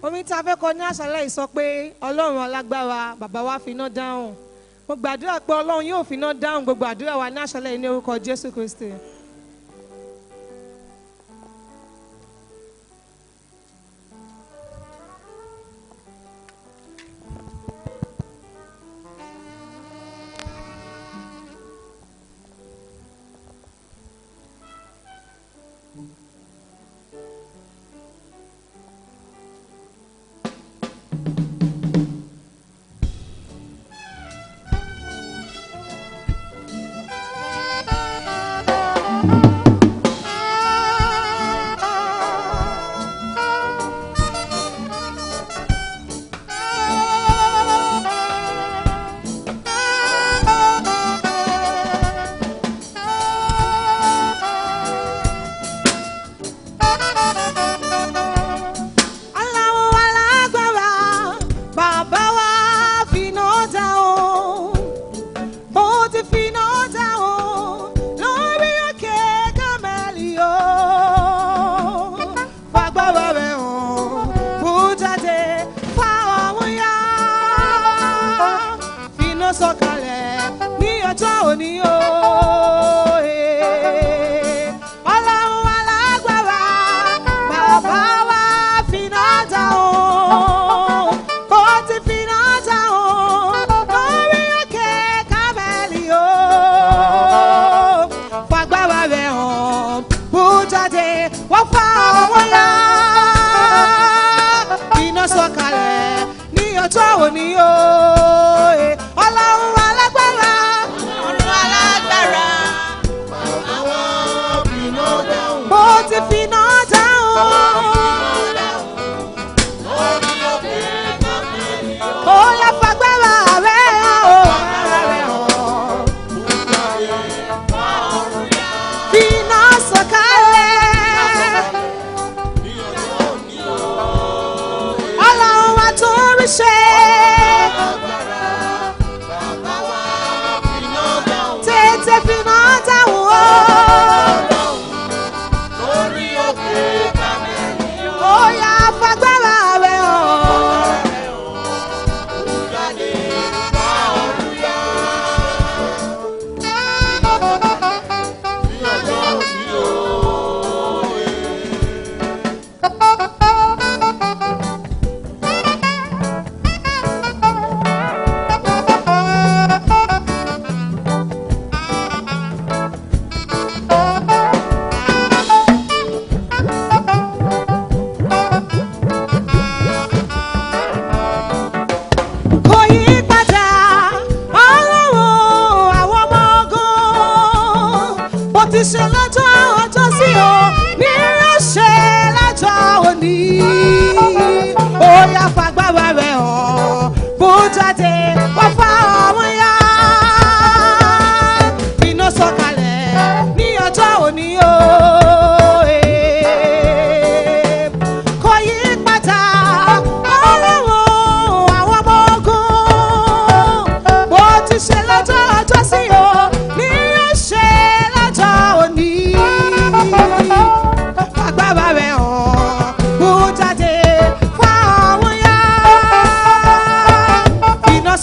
Omi tí a fẹ́ kọ ní àṣálẹ́ yìí sọ pé Ọlọ́run alágbára bàbá wa fi iná dáhùn. Mo gbàdúrà pé Ọlọ́run yóò fi iná dáhùn gbogbo àdúrà wa ní àṣálẹ́ yìí ní orúkọ Jésù Kristi.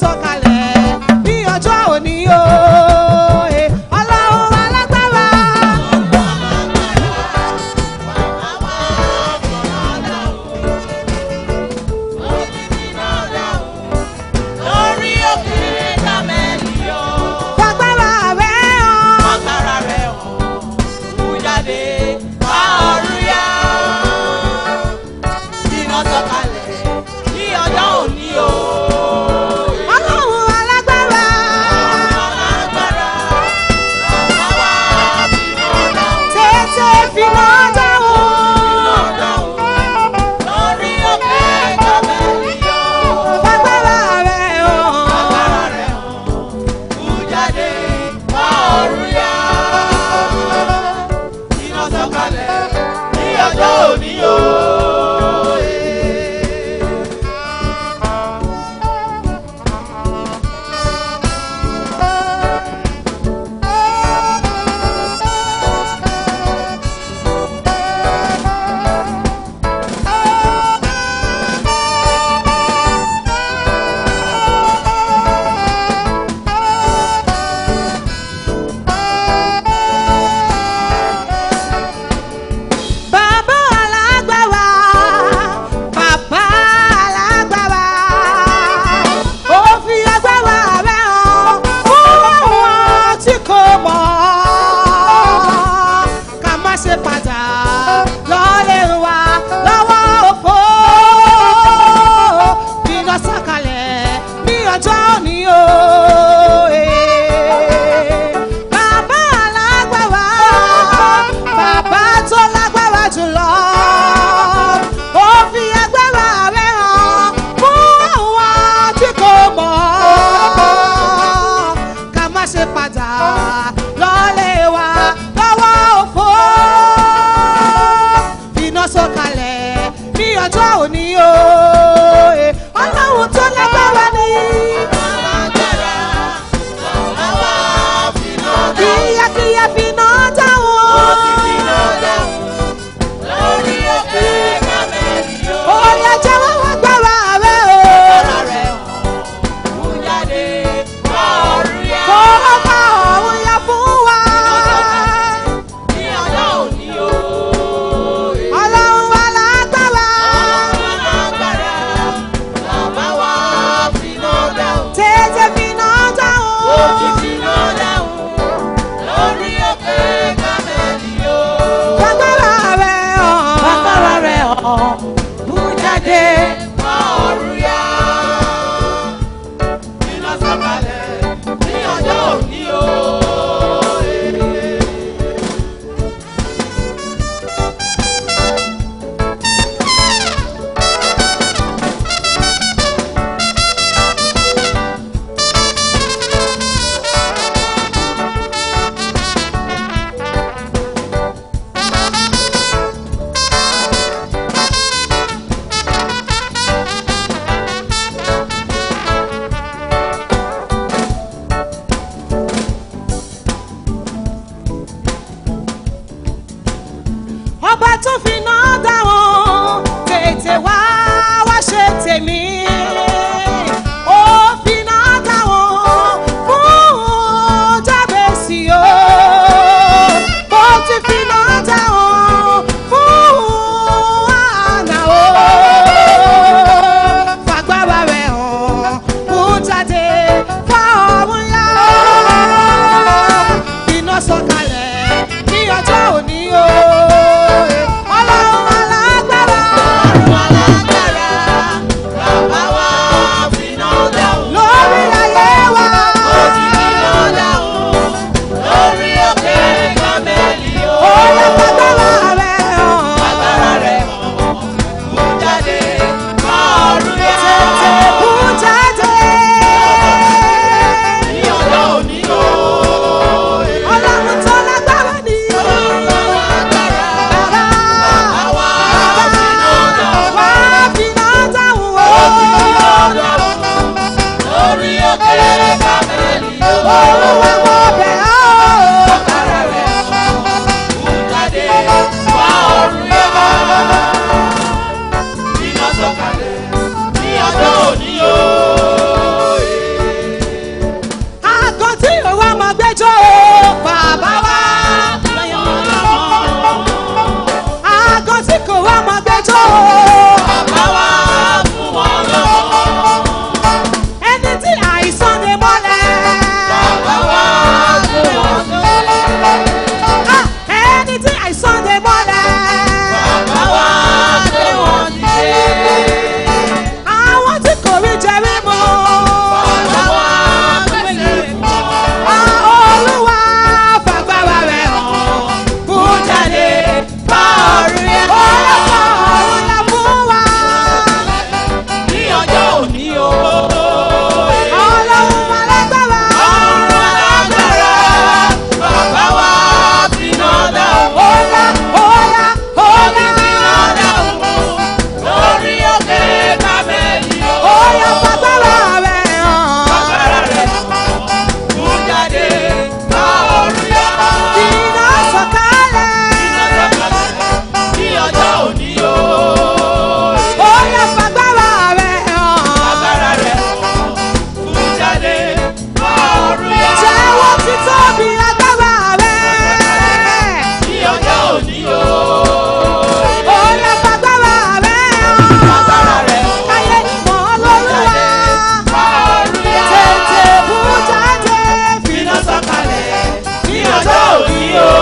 Sọ̀kalẹ̀ tún fi iná dáhùn tètè wá wá ṣe tèmi. Ó fi iná dáhùn fún Jábésì o. Ó ti fi iná dáhùn fún Hánà o. Fàgbára rẹ̀ hàn fún jáde fáwọn yá. Iná sọ̀kalẹ̀ ní ọjọ́ òní o. Ọlọ́run alágbára. Bàbá wa finá dáhùn. Lórí ayé wa. Ó ti finá dáhùn. Lórí òkè Kámẹ́lì o. Ó yẹ fàgbára rẹ̀ hàn. Agbára rẹ̀ hàn. Mú jáde ọ̀run yá. Mú jáde. Ní ọjọ́ òní o. Ọlọ́run tó lágbára ni. Bàbá. Àwa finá dáhùn. Wá finá dáhùn o. Lórí òkè Kámẹ́lì o. Olúwa mo bẹ̀ ọ́. Agbára rẹ̀ hàn. Mú jáde wá ọ̀run yá. Iná sọ̀kalẹ̀ ní ọjọ́ òní o. Àgọ́ tí òwa máa gbẹ́jọ́ o. Bàbá wa. Àgọ́ tí kò wá máa gbẹ́jọ́ o. Bàbá wa fún wọn lọ́wọ́. Ẹni tí àìsàn dè mọ́lẹ̀. Bàbá wa fún wọn lọ́wọ́. Ẹni tí àìsàn dè mọ́lẹ̀. Bàbá wa fún wọn nílé. Àwọn tí kò rí jẹrí mọ́. Bàbá wa pèsè fún wọn. Olúwa fàgbára rẹ̀ hàn. Mú jáde bá ọ̀run yá. Ó yẹ kó ọ̀run yá fún wa. Ní ọjọ́ òní o. Ọlọ́run alágbára. Ọ̀run alágbára. Bàbá wa finá dáhùn. Óyá, óyá, óyá. Finá dáhùn. Lórí òkè Kámẹ́lì o. Óyá fàgbára rẹ̀ hàn. Agbára rẹ̀ hàn. Mú jáde bá ọ̀run yá. Iná sọ̀kalẹ̀. Ní ọjọ́ òní o. Óyá fàgbára rẹ̀ hàn. Agbára rẹ̀ hàn. Mú jáde bá ọ̀run yá. Jẹ́wọ́ títóbi agbára rẹ̀. Ní ọjọ́ òní o. Óyá fàgbára rẹ̀ hàn. Agbára rẹ̀ hàn. Káyé mọ̀ lólúwa. Bá ọ̀run yá. Tètè mú jáde. Iná sọ̀kalẹ̀ ní ọjọ́ òní o.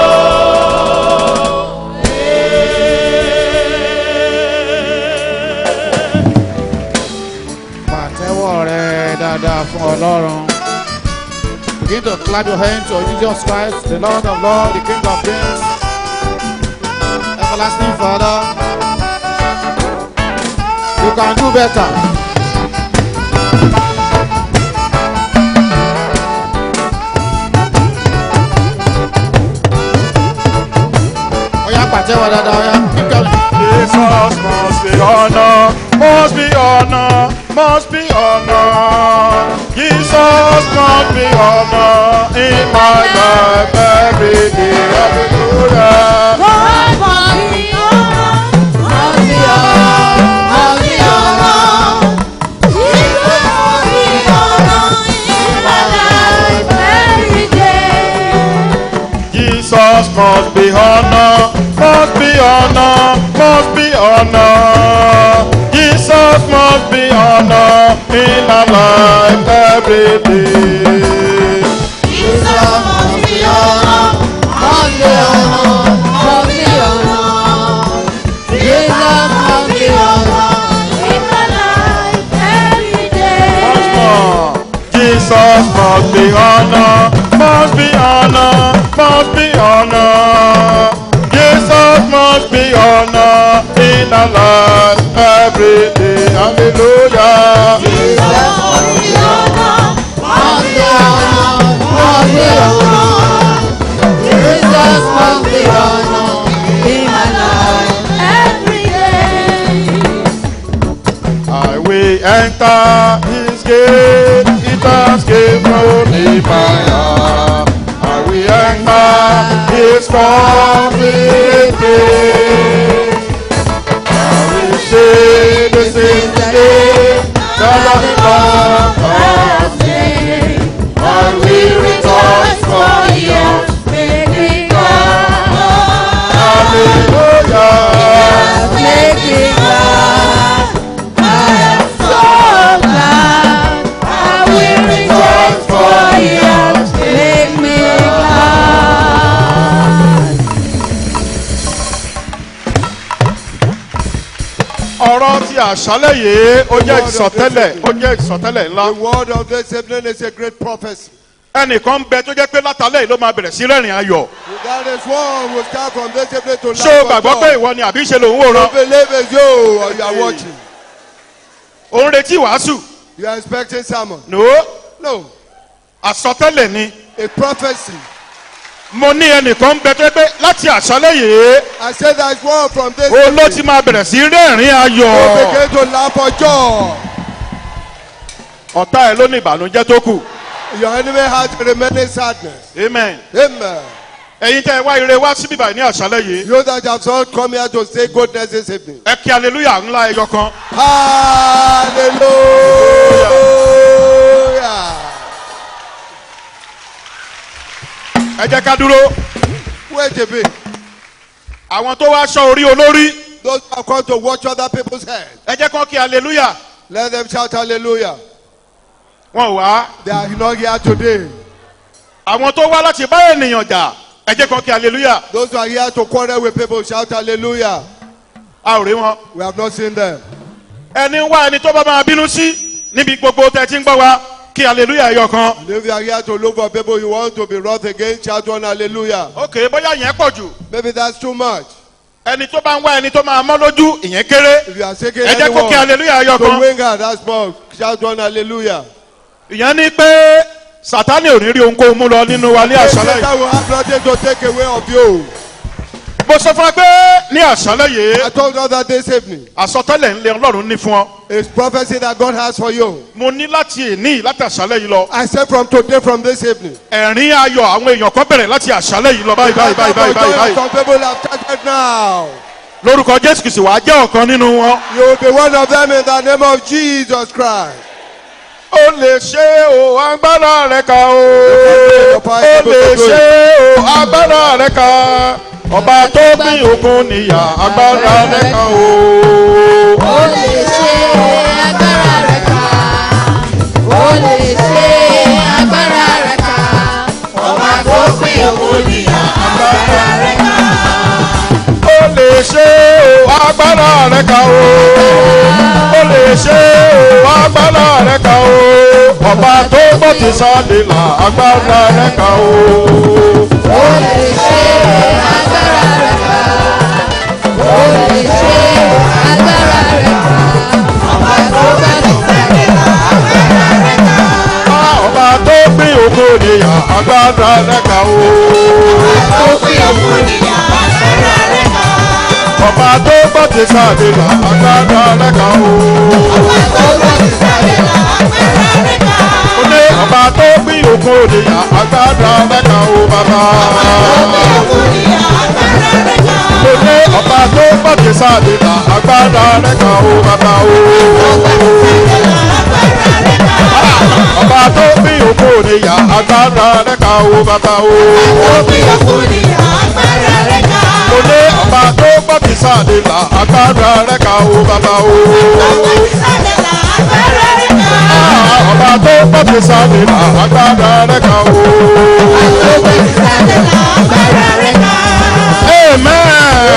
Pàtẹ́wọ́ rẹ dáadáa fún Ọlọ́run. Begin to clap your hands to Jesus Christ, the Lord of Lords, the King of Kings, everlasting Father. You can do better. Oya pàtẹ́wọ́ dáadáa, oya. Keep going. Jesus must be honored, must be honored, must be honored. Jesus must be honored in my life every day. Hallelujah. Jesus must be honored, must be honored, must be honored. Jesus must be honored in our life every day. Once more. Jesus must be honored, must be honored, must be honored. Jesus must be honored in our life every day. Hallelujah. I will enter his gate, it has gave only my heart. I will enter his court with gate. ọ̀rọ̀ ti àṣálẹ̀ yìí ó jẹ́ ìsọtẹ́lẹ̀ ńlá. The word of this evening is a great prophecy. ẹnìkan bẹ tó jẹ́ pé látàlẹ́ yìí ló máa bẹ̀rẹ̀ sí rẹ́rìn ayọ̀. That is one will start from this evening to ṣé o gbàgbọ́ pé ìwọ ni àbí ṣe lòun wò You rán. believe it's you or you are watching. òun retí wàásù. You are expecting sermon. No. àsọtẹ́lẹ̀ ni. A prophecy. mo ní ẹnìkan bẹ tó jẹ́ pé láti àṣálẹ̀ yìí. I said there is one from this o ló evening. ti máa bẹ̀rẹ̀ sí rẹ́rìn You ayọ̀. begin to laugh for joy. ọ̀tá ẹ̀ ló ní ìbànújẹ́ tó kù. Your enemy has remaining sadness. amen. Amen. ẹ̀yin tẹ́ ẹ wá ire wá síbí báyìí ní àṣálẹ̀ yìí. You that have not come here to say goodness this evening. ẹ kí hallelujah ńlá ẹyọ kan. Hallelujah. ẹ jẹ́ ká dúró. Wait a bit. àwọn tó wá aṣọ orí olórí. Those who have come to watch other people's head. ẹ jẹ́ kán kí hallelujah. Let them shout hallelujah. wọn ò wá. They are not here today. àwọn tó wá láti bá ènìyàn jà. ẹ jẹ́ kán kí hallelujah. Those who are here to quarrel with people shout hallelujah. a ò rí wọn. We have not seen them. ẹni ń wá ẹni tó bá máa bínú sí níbi gbogbo tẹ́ ti ń gbọ́ wa kí hallelujah ẹyọ kan. And if you are here to look for people you want to be wroth against, shout one hallelujah. ok bóyá yẹn pọ̀ jù. Maybe that's too much. ẹni tó bá ń wá ẹni tó máa mọ́ lójú ìyẹn kéré. If you are seeking ẹ jẹ́ kó kí anyone hallelujah ẹyọ to kan. wing her, that's small. Shout one hallelujah. ìyẹn ni pé sátánì ò ní rí ohunkóhun mú lọ nínú wa ní àṣálẹ̀ yìí. Satan will have nothing to take away of you. mo sọ fún ẹ pé ní àṣálẹ̀ yìí I told you that this evening. àsọtẹ́lẹ̀ ńlẹ̀ ọlọ́run ní fún ọ. It's prophecy that God has for you. mo ní láti èní láti àṣálẹ̀ yìí lọ. I said from today, from this evening. ẹ̀rín ayọ̀ àwọn èèyàn kan bẹ̀rẹ̀ láti àṣálẹ̀ yìí lọ báyìí. Some people have started now. lórúkọ jésù kìsì wàá jẹ́ ọ̀kan nínú wọn. You will be one of them in the name of Jesus Christ. ó lè ṣe o agbára rẹ̀ ká o. ó lè ṣe o agbára rẹ̀ ká. ọba tó pín òkun níyà agbára rẹ̀ ká o. Ó lè ṣe agbára rẹ̀ ká. Ó lè ṣe agbára rẹ̀ ká. Ọba tó pín òkun níyà agbára rẹ̀ ká. ó lè ṣe o agbára rẹ̀ ká o. ó lè ṣe o agbára rẹ̀ ká o. ọba tó gbọ́ ti sáde là agbára rẹ̀ ká o. Ó lè ṣe agbára rẹ̀ ká. Ó lè ṣe agbára rẹ̀ ká. Ọba tó gbàdúrà sáré là agbára rẹ̀ ká. ọba tó pín òkun níyà agbára rẹ̀ ká o. Ó pín òkun níyà agbára rẹ̀ ká. ọba tó gbọ́ ti sáde là agbára rẹ̀ ká o. Ọba tó gbàdúrà sáré là agbára rẹ̀ ká. ó ní ọba tó pín òkun níyà agbára rẹ̀ ká o bàbá. ó ní ọba tó gbọ́ ti sáde là agbára rẹ̀ ká o bàbá o. ọba tó pín òkun níyà agbára rẹ̀ ká o bàbá o. ó ní ọba tó gbọ́ ti sáde là agbára rẹ̀ ká o bàbá o. ọba tó gbọ́ ti sáde là agbára rẹ̀ ká o.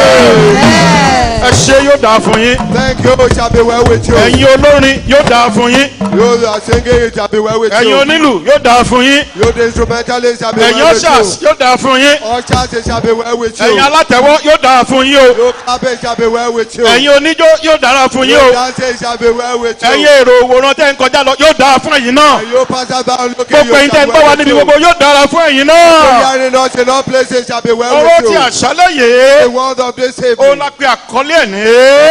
amen. ẹ ṣe yóò dáa fún yín. Thank you, it shall be well with you. ẹ̀yin olórin yóò dáa fún yín. You are singing, it shall be well with ẹ̀yin you. onílù yóò dáa fún yín. You the instrumentalist shall be ẹ̀yin well with ushers you. yóò dáa fún yín. Ushers, it shall be well with you. ẹ̀yin alátẹ̀wọ́ yóò dáa fún yín o. You clapping shall be well with you. ẹ̀yin oníjó yóò dára fún yín You o. dancing shall be well with you. ẹ̀yin èrò òwòrán tẹ́ ń kọjá lọ yóò dára fún ẹ̀yin náà. And you pass about looking, gbogbo ẹ̀yin you tẹ́ ń shall gbọ́ wa well níbi with gbogbo you. yóò dára fún ẹ̀yin náà. Hearing us in all places shall be well ọ̀rọ̀ with ti you. àṣálẹ̀ The yìí word of this ó evening. la pe àkọlé ẹ̀ ní.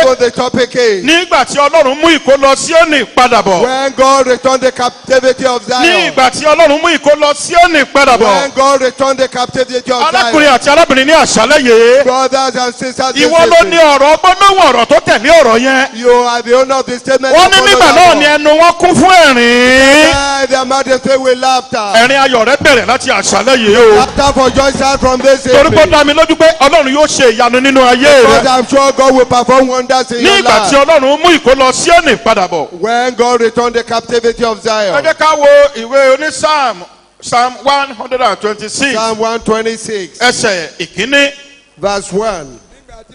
So the topic is nígbà tí ọlọ́run mú ìkólọ Síónì padà bọ̀. when God returned the captivity of ní Zion. ìgbà tí ọlọ́run mú ìkólọ Síónì padà bọ̀. When God returned the captivity of arákùnrin Zion. àti arábìnrin ní àṣálẹ̀ yìí. Brothers and sisters, this ìwọ ló ní evening, ọ̀rọ̀ gbólóhùn ọ̀rọ̀ tó tẹ̀lé ọ̀rọ̀ yẹn. you are the owner of the statement. wọ́n ní that nígbà follows náà ni that ẹnu wọn kún fún ẹ̀rín. word. Their mouth is filled with laughter. ẹ̀rín ayọ̀ rẹ bẹ̀rẹ̀ láti àṣálẹ̀ yìí o. Laughter for joy start from this torí pé ó evening. dá mi lójú pé ọlọ́run yóò ṣe ìyanu nínú ayé Because rẹ. I'm sure God will perform wonders in ní your ìgbà tí life. ọlọ́run mú ìkólọ Síónì padà bọ̀. When God returned the captivity of ẹ Zion. jẹ́ ká wo ìwé onísáàmù Psalm 126 Psalm 126 ẹsẹ̀ ìkíní. verse 1.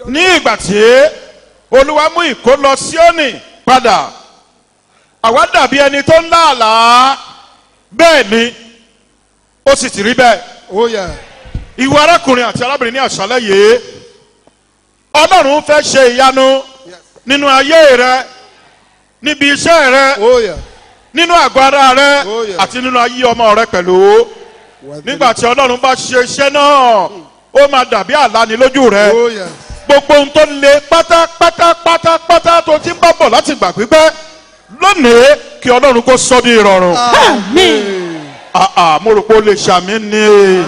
ní ìgbà tí olúwa mú ìkólọ Síónì padà. Àwa dàbí ẹni tó ń lá àlá. Bẹ́ẹ̀ ni ó sì ti rí bẹ́ẹ̀. Oh, yeah. Ìwọ arákùnrin àti arábìnrin ní àṣálẹ́ yìí, Ọlọ́run fẹ́ ṣe ìyanu nínú ayé rẹ, níbi iṣẹ́ rẹ, Oh, yeah. nínú àgọ́ ara rẹ Oh, yeah. àti nínú ayé ọmọ rẹ pẹ̀lú. Nígbà tí Ọlọ́run bá ṣe iṣẹ́ náà, ó máa dàbí àlá ní lójú rẹ. Oh, yes. Gbogbo ohun tó le pátápátá tó ti ń bá bọ̀ láti gbà pípẹ́ lónìí kí Ọlọ́run kó sọ di ìrọ̀rùn. Mo rò pé o lè ṣàmì ni.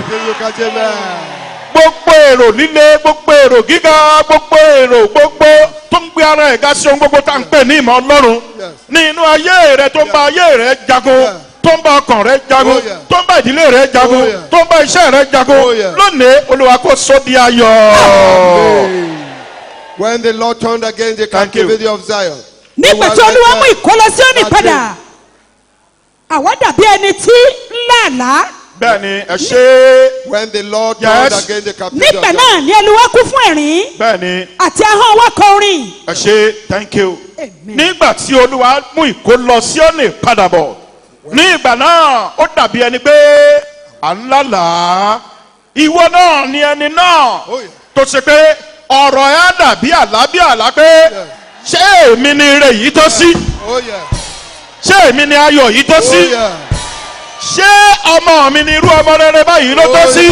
Gbogbo èrò líle, gbogbo èrò gíga, gbogbo èrò gbogbo tó ń gbé ara ẹ̀ ga sí ohun gbogbo tá à ń pè ní ìmọ̀ Ọlọ́run ní inú ayé rẹ tó ń bá ayé rẹ jagun, tó ń bá ọkàn rẹ jagun, tó ń bá ìdílé rẹ jagun, tó ń bá iṣẹ́ rẹ jagun. Lónìí Olúwa kó sọ di ayọ̀. When the Lord turned against the captivity of Zion. nígbà tí Olúwa mú ìkólọ Síónì padà, àwa dàbí ẹni tí ń lá àlá. Bẹ́ẹ̀ni ẹ ṣe. When the Lord turned against the captivity of nígbà Zion. náà ni Olúwa kún fún ẹ̀rín Bẹ́ẹ̀ni àti ahọ́n wa kọrin. ẹ ṣe, thank you. Nígbà tí Olúwa mú ìkólọ Síónì padà bọ̀, ní ìgbà náà ó dàbí ẹni pé à ń lálàá. Ìwọ náà ni ẹni náà tó ṣe pé ọ̀rọ̀ ẹ̀ á dàbí àlá pé ṣé èmi ni ire yìí tó sí? Oh, yeah. Ṣé èmi ni ayọ̀ yìí tó Oh, sí? yeah. Ṣé ọmọ mi ni irú ọmọ rere báyìí ló tó sí?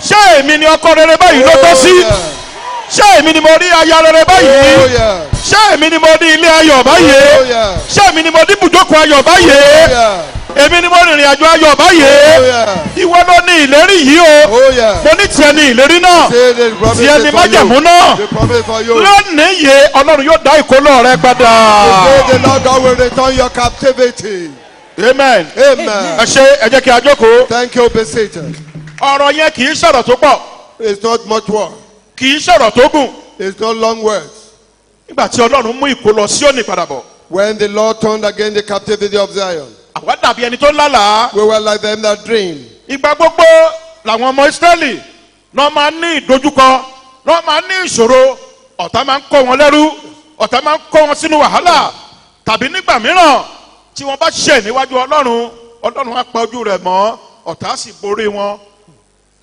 Ṣé èmi ni ọkọ rere báyìí ló tó sí? Ṣé èmi ni mo rí aya rere báyìí? Oh, yeah. Ṣé èmi ni mo ní ilé ayọ̀ Oh, báyìí? yeah. Ṣé èmi ni mo ní ibùjókòó ayọ̀ báyìí? Oh, yeah. Èmi ni mo rìnrìn àjò ayọ̀ Oh, báyìí? yeah. Ìwọ ló ní ìlérí yìí o. Oh, yeah. Mo ní tiẹ̀ ní ìlérí náà. Say the promise Tiẹ̀ ní is for májẹ̀mú you. náà. The promise for you. Lónìí yìí Ọlọ́run yóò dá ìkólọ rẹ padà. Today the Lord God will return your captivity. Amen. Amen. Ẹ ṣe, ẹ jẹ́ kí a jókòó. Thank you, be seated. Ọ̀rọ̀ yẹn kì í sọ̀rọ̀ tó pọ̀, It's not much word. kì í sọ̀rọ̀ tó gùn. It's not long words. Nígbà tí Ọlọ́run mú ìkólọ Síónì padà bọ̀, When the Lord turned against the captivity of Zion, àwa dàbí ẹni tó ń lálàá. we were like them that dream. Ìgbà gbogbo làwọn ọmọ Ísírẹ́lì náà máa ń ní ìdojúkọ, náà máa ń ní ìṣòro. Ọ̀tá máa ń kó wọn lẹ́rú, ọ̀tá máa ń kó wọn sínú wàhálà. Tàbí nígbà mìíràn tí wọ́n bá ṣẹ̀ níwájú Ọlọ́run, Ọlọ́run á pa ojú rẹ̀ mọ́, ọ̀tá sì borí wọn.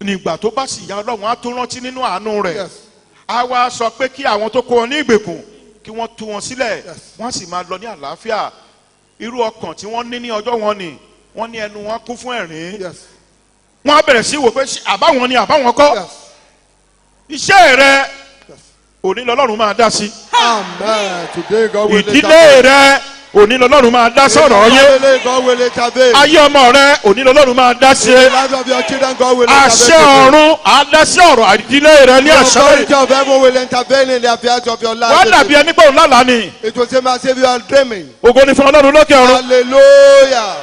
Nígbà tó bá sì yá, Ọlọ́run á tó rántí nínú àánú rẹ̀. Yes. A wá sọ pé kí àwọn tó kó wọn ní ìgbèkùn kí wọ́n tú wọn sílẹ̀, wọ́n sì máa lọ ní àlàáfíà. Irú ọkàn tí wọ́n ní ọjọ́ wọn ni wọ́n ní ẹnu wọn kún fún ẹ̀rín. Yes. Wọ́n á bẹ̀rẹ̀ sí wò pé àbáwọn ni àbáwọn kọ́. Yes. Iṣẹ́ rẹ òní lọ́lọ́run máa dá sí. Amen. Today God will Ìdílé rẹ òní lọ́lọ́run máa dá sọ̀rọ̀ yé. Today God will intervene. Ayé ọmọ rẹ òní lọ́lọ́run máa dá sí. The lives of your children, God will Àṣẹ intervene. ọ̀run á dá sí ọ̀rọ̀ ìdílé rẹ ní The àṣẹ. authority of heaven will intervene in the affairs of your Wọ́n life. dàbí ẹni pé òun lálàá ni. It will seem as if you are dreaming. Ògo ni fún Ọlọ́run lókè ọ̀run. Hallelujah.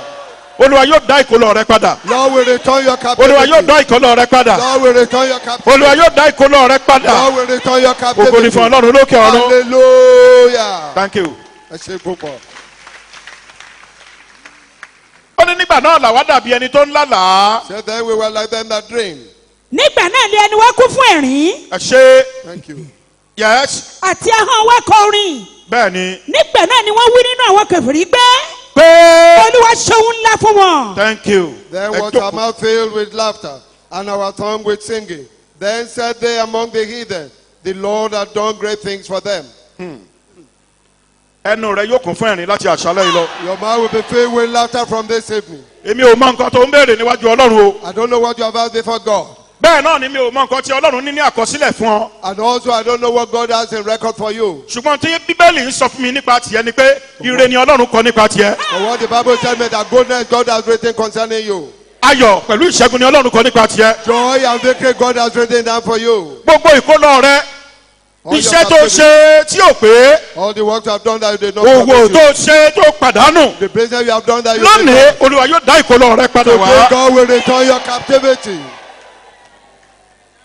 Olúwa yóò dá ìkólọ rẹ padà. Lord will return your Olúwa yóò captivity. dá ìkólọ rẹ padà. Lord will return your captivity. Olúwa yóò dá ìkólọ rẹ padà. Lord will return your Ògo ni captivity. fún Ọlọ́run lókè ọ̀run. Hallelujah. Thank you. Ẹ ṣé púpọ̀. Ó ní nígbà náà làwa dàbí ẹni tó ń lálàá. So then we were like them that dream. nígbà náà ni ẹnu wa kún fún ẹ̀rín Ẹ ṣe, Thank you. yes, àti ahọ́n wa kọrin. bẹ́ẹ̀ ni. nígbà náà ni wọ́n wí nínú àwọn kèfèrí pé Pé Olúwa ṣeun ńlá fún wọn. thank you. Then Ẹ was our jókòó. mouth filled with laughter, and our tongue with singing. Then said they among the heathen, the Lord had done great things for them. Ẹnu rẹ yóò kún fún ẹ̀rín láti àṣálẹ́ yìí lọ. Your mouth will be filled with laughter from this evening. Èmi ò mọ nǹkan tó ń béèrè níwájú Ọlọ́run o. I don't know what you have asked before God. Bẹ́ẹ̀ náà ni mi ò mọ nǹkan tí Ọlọ́run ní àkọsílẹ̀ fún ọ. And also I don't know what God has in record for you. Ṣùgbọ́n tí Bíbélì ń sọ fún mi nípa tiẹ̀ ni pé ire ni Ọlọ́run kọ nípa tiẹ̀. But what the Bible tells me that goodness God has written concerning you. Ayọ̀ pẹ̀lú ìṣẹ́gun ni Ọlọ́run kọ nípa tiẹ̀. Joy and victory God has written down for you. Gbogbo ìkólọ rẹ, All your iṣẹ́ tó captivity, ṣe tí ò pé, all the works you have done that you did not òwò complete. tó ṣe tó pàdánù. The business you have done that you Lónìí did not. Olúwa yóò dá ìkólọ rẹ padà Today wá. God will return your captivity.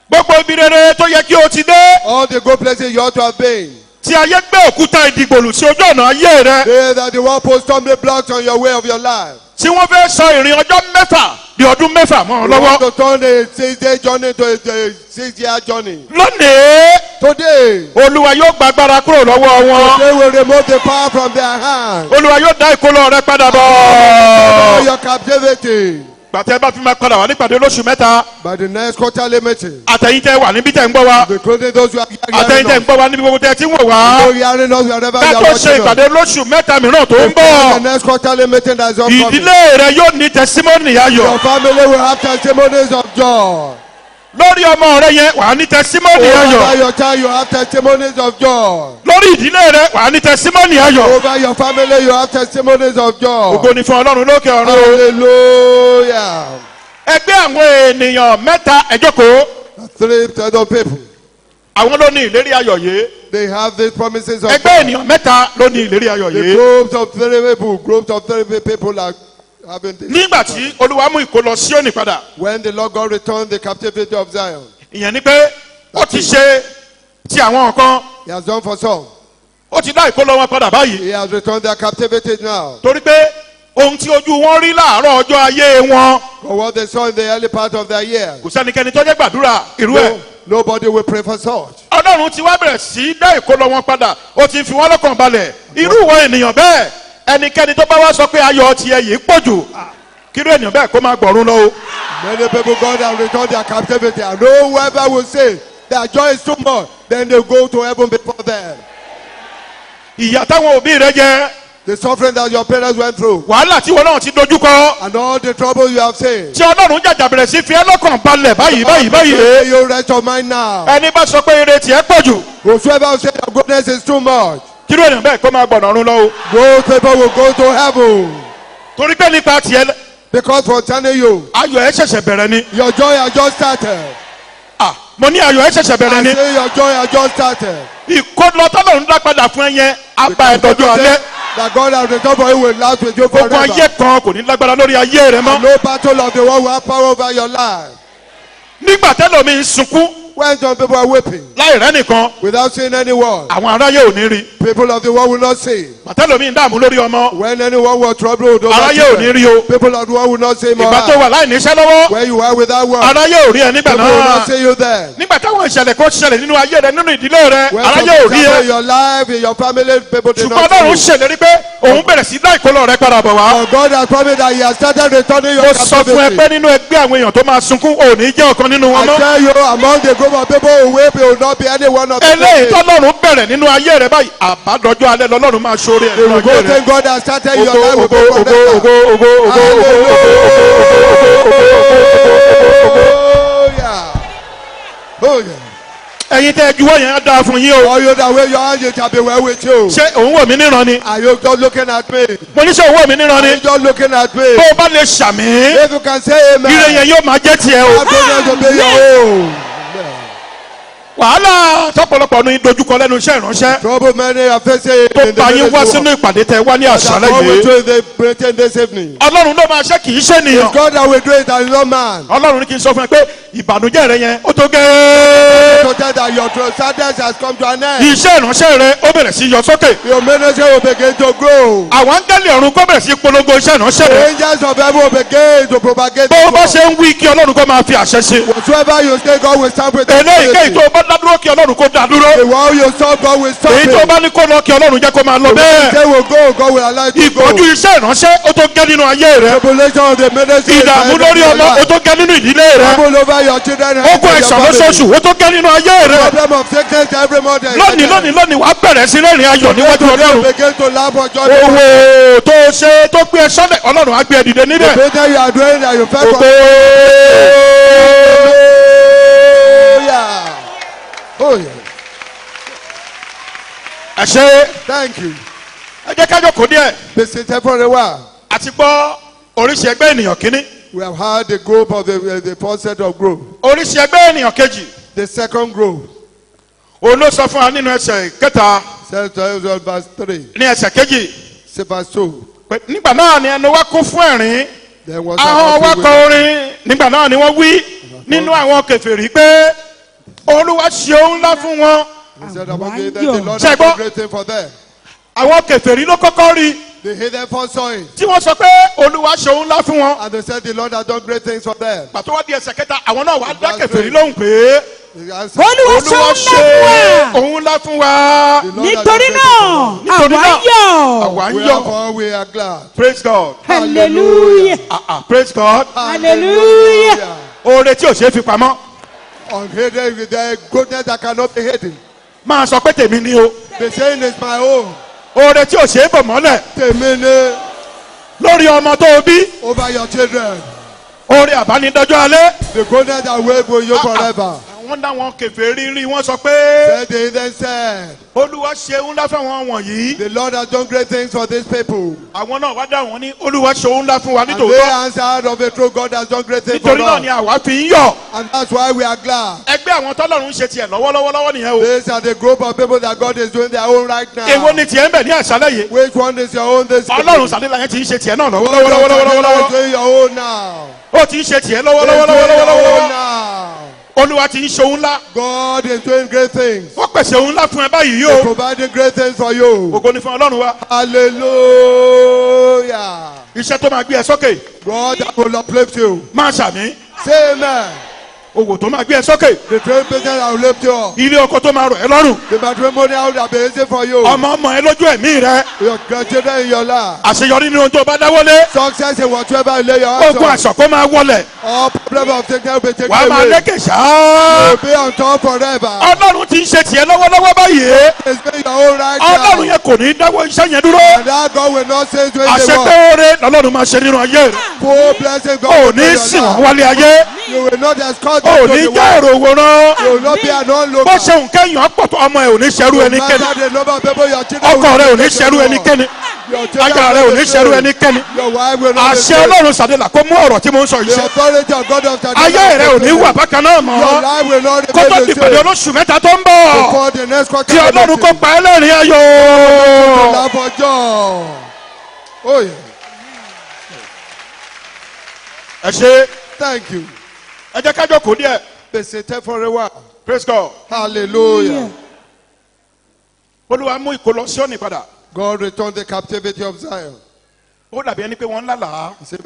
Gbogbo ibi rere tó yẹ kí o ti dé. All the good places you ought to have been. Tí ayé gbé òkúta ìdìgbòlù sí ojú ọ̀nà ayé rẹ. They that the one post stumbling blocks on your way of your life. Tí wọ́n fẹ́ sọ ìrìn ọjọ́ mẹ́fà di ọdún mẹ́fà mọ́ ọ You want lọ́wọ́. to turn a 6-day journey to a 6-year journey. Lónìí Today, Olúwa yóò gba agbára kúrò lọ́wọ́ wọn. they will remove the power from their hands. Olúwa yóò dá ìkólọ rẹ padà All bọ̀. your captivity. Gbàtẹ́ bá fi máa padà wá nípàdé lóṣù mẹ́ta. By the next quarterly meeting, Àtẹ̀yìn tẹ́ wà níbí tẹ́ ń gbọ́ wa. including those who are Àtẹ̀yìn tẹ́ ń hearing us, gbọ́ wa níbi gbogbo tẹ́ ti ń wò wá. those hearing us wherever Ká you are tó ṣe watching us. ìpàdé lóṣù mẹ́ta mìíràn tó ń The bọ̀. next quarterly meeting that is upcoming. Ìdílé rẹ yóò ní tẹsímọ́nì ayọ̀. Your family will have testimonies of joy. Lórí ọmọ rẹ yẹn wà á ní tẹsímọ́nì Over ayọ̀. your child, you have testimonies of joy. Lórí ìdílé rẹ wà á ní tẹsímọ́nì ayọ̀. Over your family, you have testimonies of joy. Ògo ni fún Ọlọ́run lókè ọ̀run. Hallelujah. Ẹgbẹ́ àwọn ènìyàn mẹ́ta ẹ jókòó. 3 set of people. Àwọn ló ní ìlérí ayọ̀ yìí. They have these promises of Ẹgbẹ́ joy. ènìyàn mẹ́ta ló ní ìlérí ayọ̀ The yìí. groups of three people are having this. Nígbà tí Olúwa mú ìkólọ Síónì padà. When the Lord God returned the captivity of Zion, Ìyẹn ni pé ó ti ṣe ti àwọn kan. He has done for some. Ó ti dá ìkólọ wọn padà báyìí. He has returned their captivity now. Torí pé ohun tí ojú wọn rí láàárọ̀ ọjọ́ ayé wọn. For what they saw in the early part of their year, Kò sẹ́nikẹ́ni tó jẹ́ gbàdúrà irú ẹ̀. nobody will pray for such. Ọlọ́run ti wá bẹ̀rẹ̀ sí dá ìkólọ wọn padà. Ó ti fi wọ́n lọ́kàn balẹ̀. Irú ìwọ ènìyàn bẹ́ẹ̀ ẹnikẹ́ni tó bá wá sọ pé ayọ̀ tiẹ̀ yìí pọ̀ jù. Kírú ènìyàn bẹ́ẹ̀ kó máa gbọ̀run lọ o. Many people God has returned their captivity, and whoever will say their joy is too much, then they go to heaven before them. Ìyà táwọn òbí rẹ jẹ. The suffering that your parents went through, Wàhálà tí wọn náà ti dojú kọ. and all the trouble you have seen, Tí Ọlọ́run jàjà bẹ̀rẹ̀ sí fi ẹ́ lọ́kàn balẹ̀ báyìí. may you rest your mind now. Ẹni bá sọ pé ire tiẹ̀ pọ̀ jù. Whosoever will say your goodness is too much, Kírú ènìyàn bẹ́ẹ̀ kó máa gbọ̀nà ọ̀run lọ o. those people will go to heaven. Torí pé nípa tiẹ̀ Because for telling you, ayọ̀ ẹ̀ ṣẹ̀ṣẹ̀ bẹ̀rẹ̀ ni. your joy has just started. Mo ní ayọ̀ ẹ̀ ṣẹ̀ṣẹ̀ bẹ̀rẹ̀ I ni. say your joy has just started. Ìkólọ tọ́lọ́run dá padà fún ẹ yẹn á bá ẹ dọjọ́ alẹ́. That God has returned for you will last with you Ogun forever. ayé kan kò ní lágbára lórí ayé rẹ mọ́. No battle of the world will have power over your life. Nígbà tẹ́lọ̀mí ń sunkún When some people are weeping láì rẹ́ nìkan, without seeing anyone, àwọn aráyé ò ní rí. people of the world will not see. Bàtẹ́lọ̀mí ń dààmú lórí ọmọ, When anyone was troubled over aráyé ò ní children, rí o. people of the world will not see more. Ìgbà tó wà láì níṣẹ́ lọ́wọ́, Where you are without work, aráyé ò rí ẹ nígbà people will náà. not see you there. Nígbà táwọn ìṣẹ̀lẹ̀ kan ṣẹlẹ̀ nínú ayé rẹ nínú ìdílé rẹ, When aráyé ò something rí happened in ẹ. your life, in your family, people did Ṣùgbọ́n not Ọlọ́run see you. ṣèlérí pé òun bẹ̀rẹ̀ sí dá ìkólọ rẹ padà bọ̀ wá. But God has promised that He has started returning Mo your sọ fún ẹ pé captivity. nínú ẹgbẹ́ àwọn èèyàn tó máa sunkún, ò ní jẹ́ ọ̀kan nínú wọn I mọ́. tell you, among the group of people who weep, you will not be any one of them. Eléyìí tọ́lọ́run bẹ̀rẹ̀ nínú ayé rẹ báyìí, àbádọ́jọ́ alẹ́ lọ́lọ́run máa ṣoore ẹ̀ They nínú will go ayé rẹ. thank God has started your Ògo, life with ògo, ògo, ògo, ògo, ògo, Hallelujah. Oh yeah. ẹ̀yin tẹ́ ẹ juwọ́ yẹn á dáa fún yín o. All you that wave your hands, it shall be well with you. Ṣé òun wò mí níran ni? Are you just looking at me? Mo ní ṣe òun wò mí níran Are ni? you just looking at me? Tó o bá lè ṣàmì, If you can say amen, ire yẹn yóò máa jẹ́ tiẹ̀ o. have goodness to be your own. Wàhálà tọ́pọ̀lọpọ̀ ní dojúkọ lẹ́nu iṣẹ́ ìránṣẹ́ Trouble many are facing tó in the bá yín wá ministry sínú work. ìpàdé tẹ wá ní That àṣálẹ́ come with yìí. you in the meeting this evening. Ọlọ́run ló máa ṣe kì í ṣe It's nìyàn. God that will do it and not man. Ọlọ́run ní kí n sọ fún ẹ pé ìbànújẹ́ rẹ yẹn ó tó gẹ́ẹ́. To tell that your sadness has come to an end. Iṣẹ́ ìránṣẹ́ rẹ ó bẹ̀rẹ̀ sí yọ sókè. Your ministry will begin to grow. Àwọn áńgẹ́lì ọ̀run kó bẹ̀rẹ̀ sí polongo iṣẹ́ ìránṣẹ́ The rẹ. angels of heaven will begin to propagate. Bó o bá the ṣe ń wí kí Ọlọ́run kó máa fi àṣẹ ṣe. whatsoever you say, God will stop with Eléyìíkéyìí tó o bá dádúró kí Ọlọ́run kó dá The dúró. one you stop, God will stop Èyí tó o it. bá ní kó lọ kí Ọlọ́run jẹ́ kó máa lọ The one you bẹ́ẹ̀. say will go, God will allow it to go. Ìpọ́njú iṣẹ́ ìránṣẹ́ ó tó gẹ́ nínú ayé rẹ. Tribulation of the ministry. is Ìdààmú by lórí your ọmọ ó life. tó gẹ́ nínú ìdílé rẹ. Trouble over your children. and Ogun your ẹ̀sán family. lóṣooṣù ó tó gẹ́ nínú ayé rẹ. Problem of sickness every morning. Lónìí wàá bẹ̀rẹ̀ sí rẹ́rìn ayọ̀ níwájú Ọlọ́run. Begin to laugh for joy. Owó tó ṣe tó gbé ẹ sọ́lẹ̀ Ọlọ́run á gbé ẹ dìde níbẹ̀. The better you are doing that you felt for. Ògo. Yeah. Oh yeah. Ẹ ṣé Thank you. ẹ jẹ́ ká jókòó díẹ̀. Be seated for a while. Àti gbọ́ oríṣi ẹgbẹ́ ènìyàn kínní. We have had the group of the first set of group. Oríṣi ẹgbẹ́ ènìyàn kejì. The second group. Òun ló sọ fún wa nínú ẹsẹ̀ kẹta Says to verse 3. ní ẹsẹ̀ kejì. Say verse 2. Pé nígbà náà ni ẹnu wa kún fún ẹ̀rín. Then was Àwọn wa kọ orin. Nígbà náà ni wọ́n wí nínú àwọn kèfèrí pé Olúwa ṣe ohun ńlá fún wọn. He said about the Lord has Ṣẹ́gbọ́. done great thing for them. Àwọn kèfèrí ló kọ́kọ́ rí The heathen first saw it. tí wọ́n sọ pé Olúwa ṣe ohun ńlá fún wọn. And they said the Lord has done great things for them. Pàtó wá di ẹsẹ̀ kẹta àwọn náà wá dá kèfèrí lóhùn pé He answered, Olúwa ṣe Olúwa ńlá fún wa. òun ńlá fún wa. The Lord has nítorí done náà great things Nítorí àwa náà, yọ̀. àwa ń for us. yọ̀. Wherefore we are glad. Praise God. hallelujah. Praise God. Hallelujah. Oore tí ò ṣe é fi pamọ́. Unhidden with the goodness that cannot be hidden. Máa sọ pé tèmi ni o. The saying is my own. Oore tí ò ṣe é bò mọ́lẹ̀. Tèmi ni Lórí ọmọ tó o bí. over your children. Oore àbánidọ́jọ́ alẹ́. The goodness that will with you forever. Àwọn dáwọn kèfèrí rí wọ́n sọ pé. Then they then said, Olúwa ṣe ńlá fáwọn wọ̀nyí. the Lord has done great things for these people. Àwọn náà wá dá wọn ní Olúwa ṣe ńlá fún wa And they nítòótọ́. answered of the true God has done great things for Nítorí náà ni us. àwa fi ń yọ̀. And that's why we are glad. Ẹgbẹ́ àwọn tọ́lọ́run ń ṣe tiẹ̀ lọ́wọ́lọ́wọ́ nìyẹn o. These are the group of people that God is doing their own right now. Èwo ni tiẹ̀ ń bẹ̀ ní àṣálẹ́ yìí? Which one is your own this Ọlọ́run sàdéla yẹn ti ń ṣe tiẹ̀ náà God is lọ́wọ́lọ́wọ́. doing your own now. Ó ti ń ṣe tiẹ̀ He's doing your own lọ́wọ́lọ́wọ́. now. Olúwa ti ń ṣe ohun ńlá. God is doing great things. Wọ́n pèsè ohun ńlá fún ẹ báyìí He's yóò. providing great things for you. Ògo ni fún Ọlọ́run wa. Hallelujah. Iṣẹ́ tó máa gbé ẹ sókè. God that will uplift you. Máa ṣàmì. Say amen. Òwò tó máa gbé ẹ sókè. The trade business that will lift you up. Ilé oko tó máa rọ̀ ẹ́ lọ́rùn. The matrimonial that will be easy for you. Ọmọ ẹ lójú ẹ̀mí rẹ. Your grandchildren in your life. Àṣeyọrí nínú ohun tó bá dáwọ́lé. Success in whatever you lay your hands Ogun on. àṣọ kó máa wọlẹ̀. All problem of taking will be taken Wàá máa away. lékè ṣáá. You'll be on top forever. Ọlọ́run ti ń ṣe tiẹ̀ lọ́wọ́lọ́wọ́ báyìí. It's been your own right Ọlọ́run now. yẹn kò ní dáwọ́ iṣẹ́ yẹn dúró. And that God will not say to Àṣẹ anyone. pé oore lọ́lọ́run máa ṣe nínú ayé rẹ̀. Full blessing God Ò will ní be in sìn your wọ́n life. wálé ayé. You will not escort Ò them to ní the jẹ́ world. èrò òwòrán. You will not be an Bó onlooker. ṣe ń kẹ́yìn ọ̀pọ̀ tó ọmọ ẹ̀ ò ní ṣerú No ẹnikẹ́ni. matter the number of people your children Ọkọ rẹ̀ ò will ní not ṣerú take ẹnikẹ́ni. Your children Aya rẹ̀ ò will ní not ṣerú take ẹnikẹ́ni. Your wife will not Àṣẹ take Ọlọ́run sàdélà kó mú ọ̀rọ̀ tí mo ń sọ yìí The ṣe. authority of God of Tadela Ayé rẹ̀ ò ní wà bákan náà Your mọ́. life will not Kó tó remain di the pẹ̀lú same. olóṣù mẹ́ta tó ń bọ̀. Before the next quarter Kí Ọlọ́run kó pa ẹ́ lẹ́rìn ayọ̀. laugh for joy. Oh yeah. Ẹ ṣe Thank you. ẹ jẹ́ ká jókòó díẹ̀. Be seated for a while. Praise God. Hallelujah. Olúwa mú ìkólọ Síónì padà. God returned the captivity of Zion. Ó dàbí ẹni pé wọ́n ń lálàá. He said,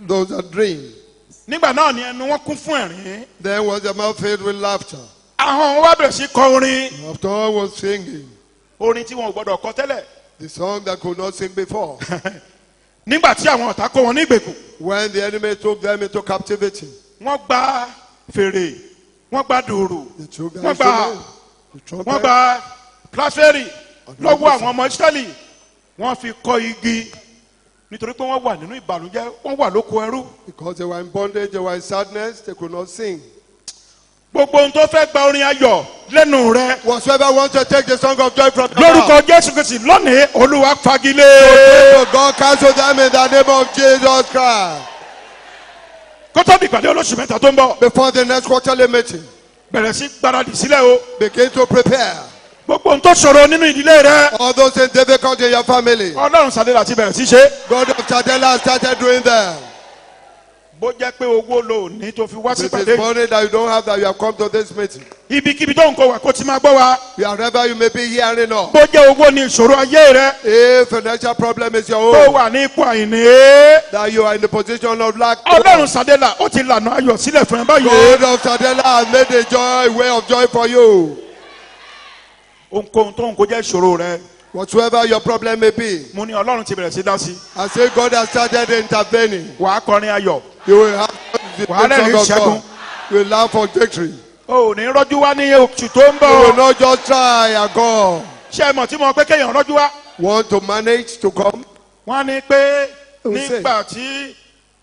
those are dreams. Nígbà náà ni ẹnu wọn kún fún ẹ̀rín. Then was the mouth filled with laughter. Ahọ́n wọn wá bẹ̀rẹ̀ sí kọ orin. After all was singing. Orin tí wọn ò gbọdọ̀ kọ tẹ́lẹ̀. The song that could not sing before. Nígbà tí àwọn ọ̀tá kó wọn ní ìgbèkùn. When the enemy took them into captivity. Wọ́n gba fèrè. Wọ́n gba dùrù. They took their Wọ́n gba instruments, the wọ́n trumpet, gba pláfẹ́rì lọ́wọ́ àwọn ọmọ Ísírẹ́lì. Wọ́n fi kọ́ igi. Nítorí pé wọ́n wà nínú ìbànújẹ́. Wọ́n wà lóko ẹrú. because they were in bondage, they were in sadness, they could not sing. Gbogbo ohun tó fẹ́ gba orin ayọ̀ lẹ́nu rẹ. Whatsoever wants to take the song of joy from your Lórúkọ mouth, Jésù Kristi lónìí Olúwa fagilé. God cancel them in the name of Jesus Christ. Kó tó di ìpàdé olóṣù mẹ́ta tó ń bọ̀. Before the next quarterly meeting, Bẹ̀rẹ̀ sí gbáradì sílẹ̀ o. begin to prepare. Gbogbo ohun tó ṣòro nínú ìdílé rẹ. All those things difficult in your family, Ọlọ́run Sàdélà ti bẹ̀rẹ̀ sí ṣe. God of Tadela has started doing them. Bó jẹ́ pé owó lò ní tó fi wá sí It ìpàdé. is money that you don't have that you have come to this meeting. Ibikíbi tó ń kó wa kó ti máa gbọ́ wa. Wherever you may be hearing us. Bó jẹ́ owó ni ìṣòro ayé rẹ. If financial problem is your Tó own, wà ní ipò àìní. that you are in the position of lack, Ọlọ́run Sàdélà ó ti lànà ayọ̀ sílẹ̀ fún ẹ báyìí. God of Tadela has made a joy, way of joy for you. Ohunkóhun tó ń kó jẹ́ ìṣòro rẹ. Whatsoever your problem may be, Mo ní Ọlọ́run ti bẹ̀rẹ̀ sí dá sí. I say God has started intervening. Wàá kọrin ayọ̀. You will have the Wàá rẹ́rìn song of ìṣẹ́gun. God. You will laugh for victory. O ò ní rọ́jú wá ní oṣù tó ń You will bọ̀. not just try and go. Ṣé ẹ mọ̀ tí mo pé kéèyàn rọ́jú wá? Want to manage to come? Wọ́n á ní pé Ó ṣe. nígbà tí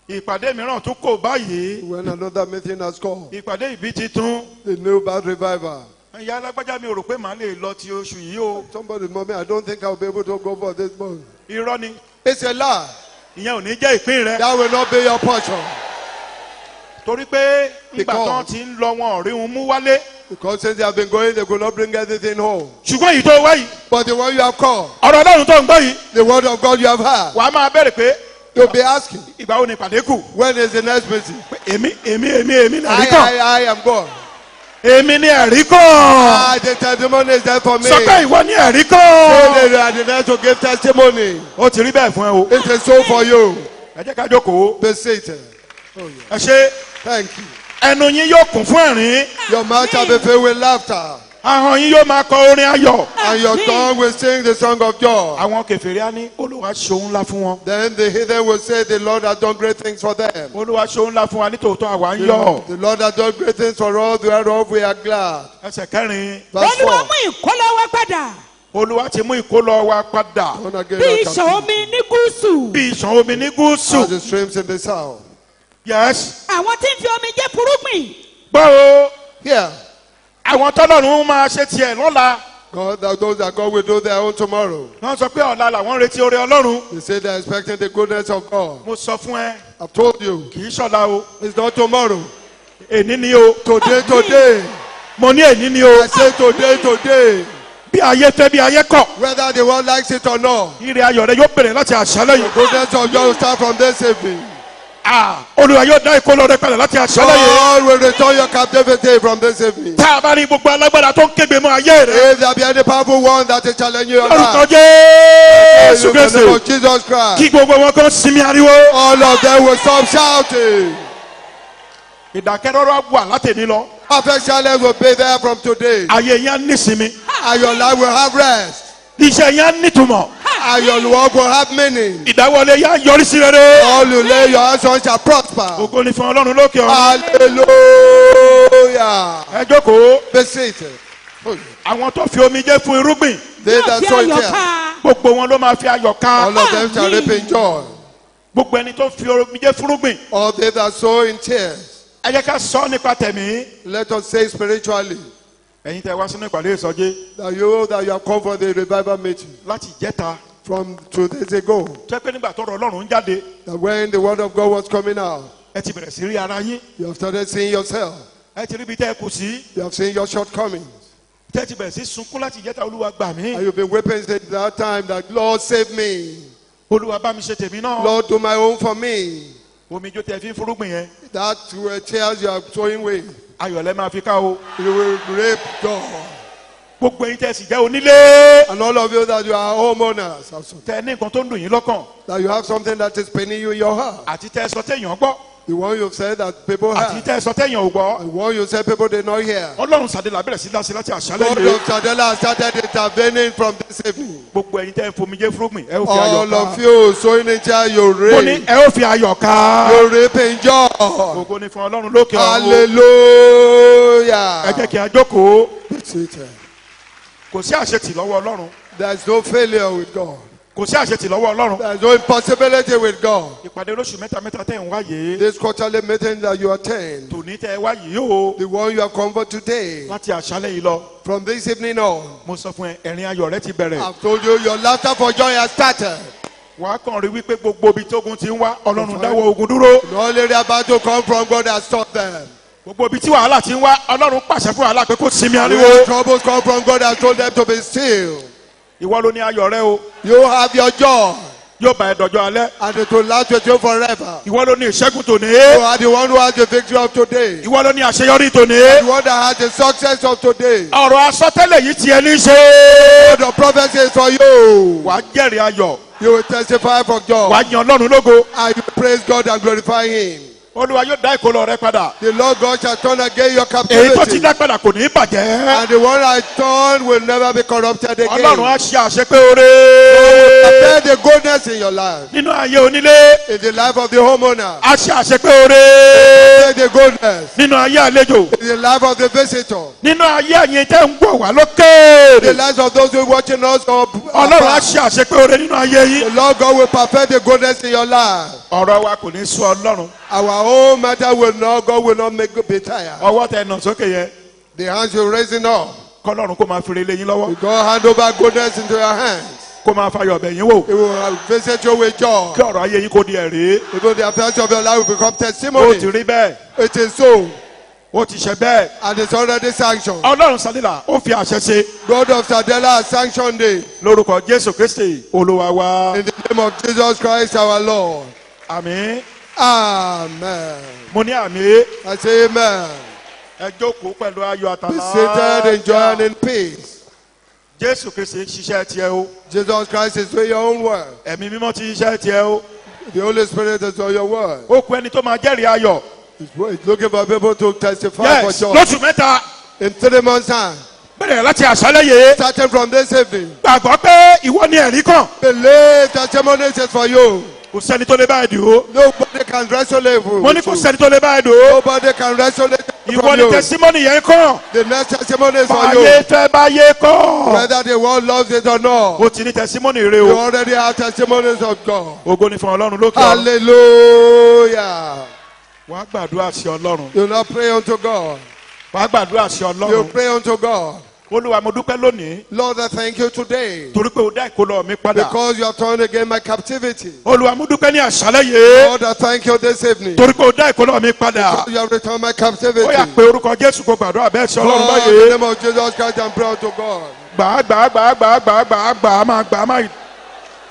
ìpàdé mìíràn tún kò báyìí. When another meeting has come, Ìpàdé ìbí titun. the new bad revival. Ìyá alágbájá mi ò rò pé màá lè lọ ti oṣù yìí o. Somebody, mommy, I don't think I'll be able to go for this month. Irọ́ ni. It's a lie. Ìyẹn ò ní jẹ́ ìpín rẹ. That will not be your portion. Torí pé nígbà Because- tán ti ń lọ wọn ò rí un mú wálé. Because since they have been going, they could not bring anything home. Ṣùgbọ́n èyí tó wá yìí. But the one you have called, Ọ̀rọ̀ Ọlọ́run tó ń gbọ́ yìí. the word of God you have heard, Wàá máa bẹ̀rẹ̀ pé you'll be asking, ìgbà wo ni ìpàdé kù. when is the next meeting? Pé èmi ni ẹ̀rí kàn. I am God. Èmi ni ẹ̀rí kàn. Ah, the testimony is there for me. Sọ pé ìwọ ni ẹ̀rí So kàn. they are the next to give testimony. Ó ti rí bẹ́ẹ̀ fún ẹ o. It is so for you. Ẹ jẹ́ ká jókòó. Be seated. Ẹ ṣe Thank you. ẹnu yín yóò kún fún ẹ̀rín. Your mouth shall be filled with laughter. ahọ́n yín yóò máa kọ orin ayọ̀. And your tongue will sing the song of joy. Àwọn kèfèrí á ní Olúwa ṣohun ńlá fún wọn. Then the heathen will say, the Lord has done great things for them. Olúwa ṣohun ńlá fún wa nítòótọ́ àwa ń yọ̀. The Lord has done great things for us, whereof we are glad. Ẹsẹ̀ kẹrin. Verse olúwa 4. mú ìkólọ wa padà Olúwa ti mú ìkólọ wa padà. Born again bí and ìṣàn captive, omi ní gúúsù. Bí ìṣàn omi ní as gúúsù. the streams in the south. Yes. àwọn tí ń fi omi jẹ́ fúrúgbìn. Gbọ́ o. Here, Àwọn tọ́lọ́run máa ṣe tiẹ̀ lọ́la. God, that those that God will do their own tomorrow. Wọ́n sọ pé ọ̀la làwọn ń retí oore Ọlọ́run. They say they're expecting the goodness of God. Mo sọ fún ẹ, I've told you, kì í ṣọ̀la o. it's not tomorrow. Èní ni o. Today. Mo ní èní ni o. I say today. Bí ayé fẹ́ bí ayé kọ̀. Whether the world likes it or not. Ire ayọ̀ rẹ yóò bẹ̀rẹ̀ láti àṣálẹ́ yìí. Goodness of God will start from this evening. Olúwa yóò dá ìkólọ rẹ padà láti àṣálẹ́ yìí. God will return your captivity from this evening. Tá a bá rí gbogbo alágbára tó ń kégbe mọ́ ayé rẹ. If there be any powerful one that is challenging your Lórúkọ life, Jésù in the name Kristi. of Jesus Christ, Kí gbogbo wọn kó sinmi ariwo. all of them will stop shouting. Ìdákẹ́rọ́rọ́ wà látẹ̀ní lọ. Perfect silence will be there from today. Ayé yẹn á nísinmi. And your life will have rest. Iṣẹ́ yẹn á nítumọ̀. And your work will have meaning. Ìdáwọlé yẹn á yọrí sí rere. All you lay your hands on shall prosper. Ògo ni fún Ọlọ́run lókè ọ̀run. Hallelujah. Ẹ jókòó. Be seated. Àwọn tó fi omi jẹ́ fún irúgbìn. They that fi sow ayọ̀ it here, ká. Gbogbo wọn ló máa fi ayọ̀ ká. all of them shall reap in joy. Gbogbo ẹni tó fi omi jẹ́ fún irúgbìn. All they that sow in tears. Ẹ jẹ́ ká sọ nípa tẹ̀mí. Let us say spiritually Ẹ̀yin tẹ́ wá sínú ìpàdé ìsọjí that you have come for the revival meeting láti ìjẹta. from 2 days ago. Jẹ́ pé nígbà tó rọ Ọlọ́run ń jáde. That when the word of God was coming out, Ẹ ti bẹ̀rẹ̀ sí rí ara yín. you have started seeing yourself. Ẹ ti rí ibi tẹ́ ẹ kù sí. You have seen your shortcomings. Tẹ́ ẹ ti bẹ̀rẹ̀ sí sunkún láti ìjẹta Olúwa gbà mí. And you've been weeping since that time that, Lord, save me. Olúwa bá mi ṣe tèmi náà. Lord, do my own for me. Omi jó tẹ́ fi ń fúrúgbìn yẹn. That tears you are sowing with, Ayọ̀ lẹ́ máa fi ká o. you will reap joy. Gbogbo ẹ̀yin tẹ́ sì jẹ́ onílé. And all of you that you are homeowners, also, Tẹ́ ní nǹkan tó ń dùn yín lọ́kàn. that you have something that is paining you in your heart. Àti tẹ́ sọ téèyàn gbọ́. The one you've said that people Àti have. tẹ́ sọ téèyàn ò gbọ́. The one you said people did not hear. Ọlọ́run sàdélà bẹ̀rẹ̀ sí láti àṣálẹ́ God yìí. of Sadela has started intervening from this evening. Gbogbo ẹ̀yin tẹ́ fomi jẹ́ fúrúgbìn. Ẹ ó fi ayọ̀ All ká. of you sowing in tears, you Mo ní reap. ẹ ó fi ayọ̀ ká. You reap in joy. Gbogbo ni fún Ọlọ́run lókè ọ̀run. Hallelujah. Ẹ jẹ́ kí a jókòó. Be seated. Kò sí àṣetì lọ́wọ́ Ọlọ́run. There's no failure with God. Kò sí àṣetì lọ́wọ́ Ọlọ́run. There's no impossibility with God. Ìpàdé olóṣù mẹ́ta tẹ́ ń wá yìí. This quarterly meeting that you attend, Tòní tẹ́ ẹ wá yìí o. the one you have come for today, Láti àṣálẹ́ yìí lọ. from this evening on, Mo sọ fún ẹ, ẹ̀rín ayọ̀ rẹ ti bẹ̀rẹ̀. I've told you your laughter for joy has started. Wàá kàn rí wípé gbogbo ibi tógun ti ń wá Ọlọ́run dáwọ́ ogun dúró. The only about to come from God has stopped them. Gbogbo ibi tí wàhálà ti ń wá Ọlọ́run pàṣẹ fún wàhálà pé kó sinmi When ariwo. troubles come from God has told them to be still. Ìwọ ló ní ayọ̀ rẹ o. You have your joy, Yóò bá ẹ dọ̀jọ́ alẹ́. and it will last with you forever. Ìwọ ló ní ìṣẹ́gun tòní. You are the one who has the victory of today. Ìwọ ló ní àṣeyọrí The tòní. one that has the success of today. Ọ̀rọ̀ asọtẹ́lẹ̀ yìí tiẹ̀ ní ṣe. The prophecy is for you. Wàá jẹ́rìí ayọ̀. You will testify for joy. Wàá yan Ọlọ́run lógo. And you praise God and glorify Him. Olúwa yóò dá ìkólọ rẹ padà. The Lord God shall turn again your Èyí tó ti captivity. dá padà kò ní í bàjẹ́. And the one I turn will never be corrupted Ọlọ́run again. á ṣe àṣepé oore. Prepare the goodness in your life. Nínú ayé onílé. In the life of the homeowner. Á ṣe àṣepé oore. Prepare the goodness. Nínú ayé àlejò. In the life of the visitor. Nínú ayé ẹ̀yin tẹ́ ń gbọ́ wá In the lókèèrè. lives of those who are watching us up. Ọlọ́run á ṣe àṣepé oore nínú ayé The yín. Lord God will perfect the goodness in your life. Ọ̀rọ̀ wa kò ní sú Ọlọ́run. Our own matter will not, God will not make you be tired. Ọwọ́ tẹ nà sókè yẹn. The hands you're raising up. Kọ́lọ́run kó máa fi relé yín lọ́wọ́. God hand over goodness into your hands. Kó máa fayọ̀ bẹ̀ yín wò. It will visit you with joy. Kí ọ̀rọ̀ ayé yín kó di ẹ̀rí. Even the affairs of your life will become Ó ti testimony. rí bẹ́ẹ̀. It is so. Ó ti ṣe bẹ́ẹ̀. And it's already sanctioned. Ọlọ́run sálílà ó fi àṣẹ ṣe. God of Sadela has sanctioned it. Lórúkọ Jésù Kristi Olúwa wa. In the name of Jesus Christ our Lord. Àmín. Amen. Mo ní àmín. I say amen. Ẹ jókòó pẹ̀lú ayọ̀ Be seated in joy and àtàlà. in peace. Jésù Kristi ń ṣiṣẹ́ tiẹ̀ o. Jesus Christ is doing your own work. Ẹ̀mí mímọ́ ti ṣiṣẹ́ tiẹ̀ o. The Holy Spirit is doing your work. Ó kú ẹni tó máa jẹ́rìí ayọ̀. He's looking for people to testify Yes, for joy. lóṣù mẹ́ta. In 3 months' time, bẹ̀rẹ̀ láti àṣálẹ́ yìí. starting from this evening. gbàgbọ́ pé ìwọ ni ẹ̀rí kan. Believe testimonies is for you. kò sẹ́ni tó lè bá ẹ dùn ó. Nobody can wrestle with mo ní you. kò sẹ́ni tó lè bá ẹ dùn ó. Nobody can wrestle it ìwọ from ni you. testimony yẹn kàn. The next testimony is for báyé you. fẹ́ báyé kọ́. Whether the world loves it or not. o ti ní testimony rẹ You o. already have testimonies of God. ògo ni fún ọlọ́run lókè ọ̀run. Hallelujah. wàá gbàdúrà sí ọlọ́run. You not pray unto God. wàá gbàdúrà sí You ọlọ́run. pray unto God. olúwa mo dúpẹ́ lónìí. Lord, I thank you today. torí pé o dá ìkólọ mi padà. Because you have turned again my captivity. olúwa mo dúpẹ́ ní àṣálẹ́ yìí. Lord, I thank you this evening. torí pé o dá ìkólọ mi padà. You have returned my captivity. ó yá pé orúkọ jésù kó gbàdúrà bẹ́ẹ̀ sí ọlọ́run God, in the báyìí. name of Jesus Christ and pray unto God. gbà máa gbà máa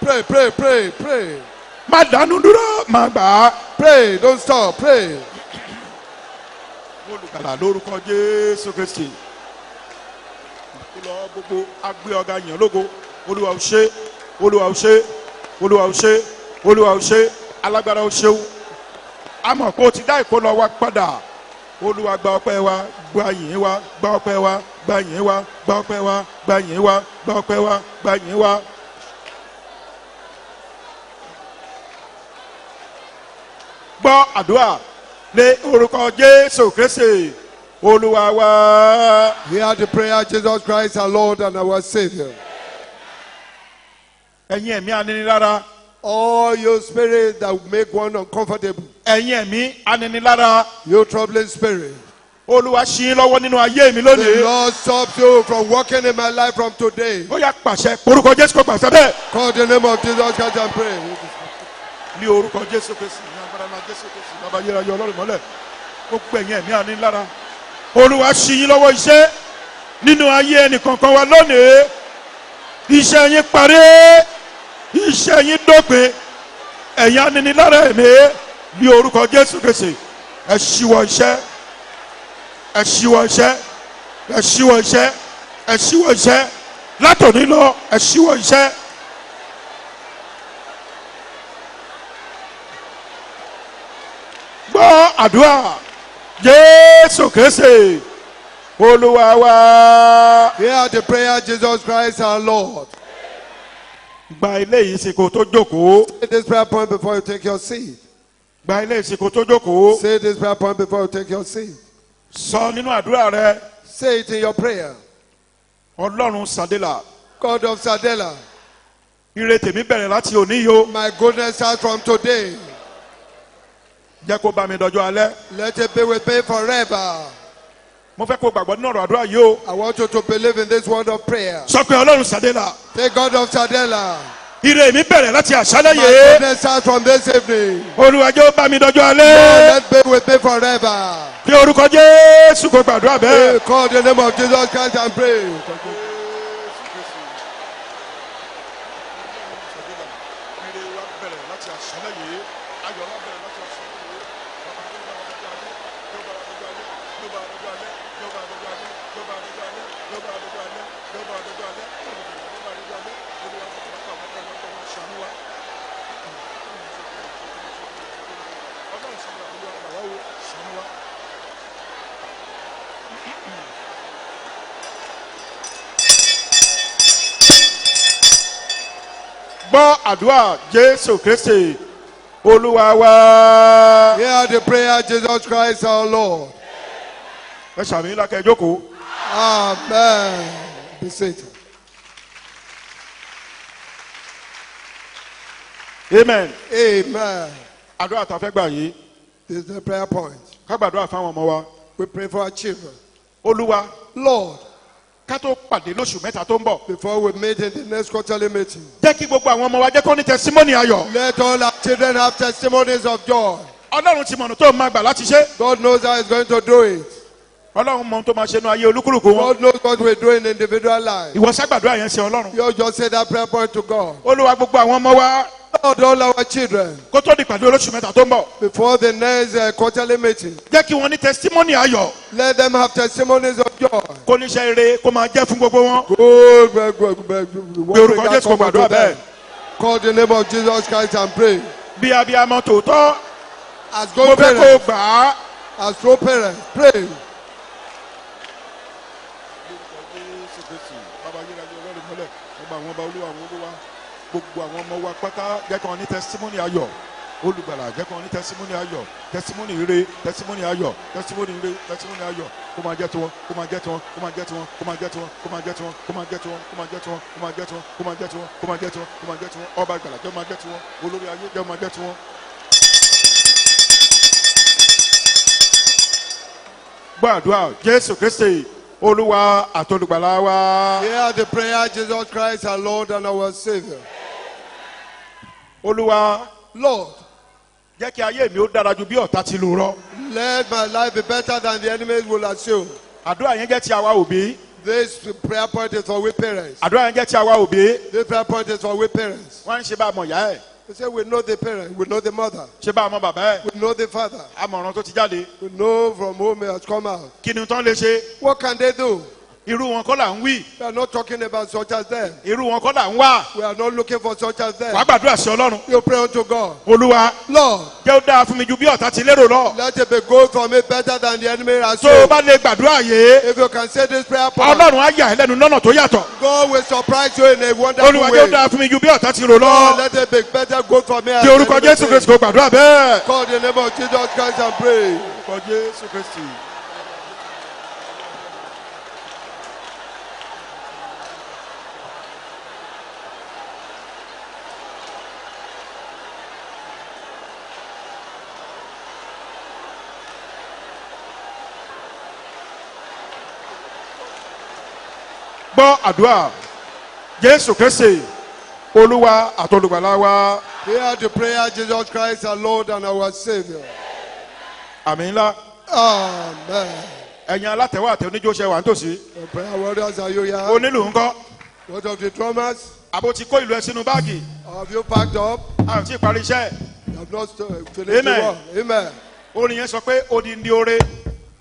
Pray, pray, pray, pray. má dánú dúró máa gbà á. Pray, don't stop, pray. olùgbàlà lórúkọ jésù kristi. ìlọ gbogbo agbé ọ̀gá yàn lógo. olúwa ò ṣe olúwa ò ṣe olúwa ò ṣe olúwa ò ṣe alágbára ò ṣeun. a mọ̀ pé o ti dá ìkólọ wa padà. olúwa gba ọpẹ́ wa gba yìn wa gba ọpẹ́ wa gba yìn wa gba ọpẹ́ wa gba yìn wa gba ọpẹ́ wa gba yìn wa. gbọ́ àdúrà ní orúkọ jésù kristi olúwa wa. Hear the prayer, Jesus Christ, our Lord and our Savior. ẹ̀yin ẹ̀mí aninilára. All you spirits that will make one uncomfortable. ẹ̀yin ẹ̀mí aninilára. You troubling spirit. olúwa ṣí lọ́wọ́ nínú ayé mi The lónìí. Lord stops you from walking in my life from today. ó yá pàṣẹ orúkọ jésù kò pàṣẹ bẹ́ẹ̀. Call the name of Jesus Christ and pray. ní orúkọ jésù kristi ní agbára náà jésù kristi bàbá yẹra yọ ọlọ́run mọ́lẹ̀ ó gbẹ̀yìn ẹ̀mí aninilára. olúwa ṣí lọ́wọ́ iṣẹ́ nínú ayé ẹnìkankan wa lónìí. iṣẹ́ yín parí iṣẹ́ yín dópin ẹ̀yin aninilára ẹ̀mí ní orúkọ jésù kristi ẹ ṣíwọ́ iṣẹ́ ẹ ṣíwọ́ iṣẹ́ ẹ ṣíwọ́ iṣẹ́ ẹ ṣíwọ́ iṣẹ́ látòní lọ ẹ ṣíwọ́ iṣẹ́. gbọ́ àdúrà jésù kristi olúwa wa. Hear the prayer, Jesus Christ, our Lord. gba ilé yìí sí kó tó jókòó. Say this prayer point before you take your seat. gba ilé yìí sí kó tó jókòó. Say this prayer point before you take your seat. sọ nínú àdúrà rẹ. Say it in your prayer. ọlọ́run sàdélà. God of Sadela, ire tèmi bẹ̀rẹ̀ láti òní yìí o. my goodness starts from today. jẹ́ kó bá mi dọjọ́ alẹ́. Let it be with me forever. mo fẹ́ kó gbàgbọ́ nínú ọ̀rọ̀ àdúrà yìí o. I want you to believe in this word of prayer. sọ pé ọlọ́run sàdélà. Say, God of Sadela, ire mi bẹ̀rẹ̀ láti àṣálẹ́ my yìí. goodness starts from this evening. olúwa jẹ́ ó bá mi dọjọ́ Lord, alẹ́. let be with me forever. kí orúkọ jésù kó gbàdúrà bẹ́ẹ̀. Hey, call the name of Jesus Christ and pray. gbọ́ àdúrà jésù kristi olúwa wa. Hear the prayer, Jesus Christ our Lord. ẹ ṣàmì ńlá kẹ́ ẹ jókòó. Amen. Be seated. amen. Amen. àdúrà tá a fẹ́ gbà yìí This is the prayer point. ká gbàdúrà fáwọn ọmọ wa. We pray for our children. olúwa Lord, ká tó pàdé lóṣù mẹ́ta tó ń bọ̀. before we meet in the next quarterly meeting, jẹ́ kí gbogbo àwọn ọmọ wa jẹ́ kó ní tẹsímọ́nì ayọ̀. let all our children have testimonies of joy. ọlọ́run ti mọ̀nà tó máa gbà láti ṣe. God knows how He's going to do it. ọlọ́run mọ ohun tó máa ṣe nínú ayé olúkúlùkù wọn. God knows what we do in individual life. ìwọ ṣàgbàdúrà yẹn ṣe ọlọ́run. You just say that prayer point to God. olúwa gbogbo àwọn ọmọ wa Lord, all our children, kó tó di pàdé olóṣù mẹ́ta tó ń bọ̀. before the next quarterly meeting, jẹ́ kí wọ́n ní tẹsímọ́nì ayọ̀. let them have testimonies of joy. kó níṣẹ́ ire kó máa jẹ́ fún gbogbo wọn. Good, bí orúkọ jésù kò gbàdúrà bẹ́ẹ̀. Call the name of Jesus Christ and pray. bí abiyamọ tòótọ́ As mo good fẹ́ kó parents, gbà á. as true parents, pray. Jésù Kristi. Bàbá ayérayé Ọlọ́run mọ́lẹ̀. Ọba àwọn ọba olúwa àwọn olúwa. Gbogbo àwọn ọmọ wa pátá jẹ́ kí wọ́n ní testimony ayọ̀. Olùgbàlà jẹ́ kí wọ́n ní testimony ayọ̀. Testimony ire, testimony ayọ̀, testimony ire, testimony ayọ̀. Kó máa jẹ́ tiwọn, kó máa jẹ́ tiwọn, kó máa jẹ́ tiwọn, kó máa jẹ́ tiwọn, kó máa jẹ́ tiwọn, kó máa jẹ́ tiwọn, kó máa jẹ́ tiwọn, kó máa jẹ́ tiwọn, kó máa jẹ́ tiwọn, kó máa jẹ́ tiwọn, kó máa jẹ́ tiwọn. Ọba ìgbàlà jẹ́ máa jẹ́ tiwọn. Olórí ayé jẹ́ máa jẹ́ tiwọn. Gbàdúrà Jésù Kristi Olúwa àtolùgbàlà wa. Hear the prayer, Jesus Christ, our Lord and our Savior. Olúwa Lord, jẹ́ kí ayé mi ó dára ju bí ọ̀tá ti lù rọ. let my life be better than the enemies will assume. Àdúrà yẹn jẹ́ ti àwa òbí. This prayer point is for we parents. Àdúrà yẹn jẹ́ ti àwa òbí. This prayer point is for we parents. Wọ́n ń ṣe bá a mọ̀ ìyá ẹ̀. We say we know the parent, we know the mother, Ṣé bá a mọ̀ bàbá ẹ̀. we know the father, Àmọ̀ràn tó ti jáde. we know from whom he has come out. Kí ni tán lè ṣe? What can they do? Irú wọn kọ́ là ń wí. We are not talking about such as them. Irú wọn kọ́ là ń wá. We are not looking for such as them. Wàá gbàdúrà sí Ọlọ́run. You pray unto God. Olúwa Lord, jẹ́ ó dáa fún mi ju bí ọ̀tá ti lérò lọ. let it be good for me better than the enemy has Tó o shown. bá lè gbàdúrà yé. If you can say this prayer point, Ọlọ́run á yà ẹ́ lẹ́nu lọ́nà tó yàtọ̀. God will surprise you in a wonderful Olúwa jẹ́ ó way. dáa fún mi ju bí ọ̀tá ti rò Lord, lọ. let it be better good for me. Kí orúkọ Jésù Kristi kò gbàdúrà bẹ́ẹ̀. Call the name of Jesus Christ and pray. Orúkọ Jésù Kristi. Gbọ́ àdúrà Jésù Kristi Olúwa àtolùgbàlà wa. Hear the prayer, Jesus Christ, our Lord and our Savior. Àmín ńlá. Amen. Ẹ̀yin alátẹ̀wọ́ àti oníjó ṣe wà nítòsí. The prayer warriors, are you here? Onílù ńkọ́. What of the drummers? Àbò ti kó ìlú ẹ sínú báàgì. Have you packed up? A ò tí ì parí iṣẹ́. You have not finished the Amen. work. Amen. Orin yẹn sọ pé odindi ore.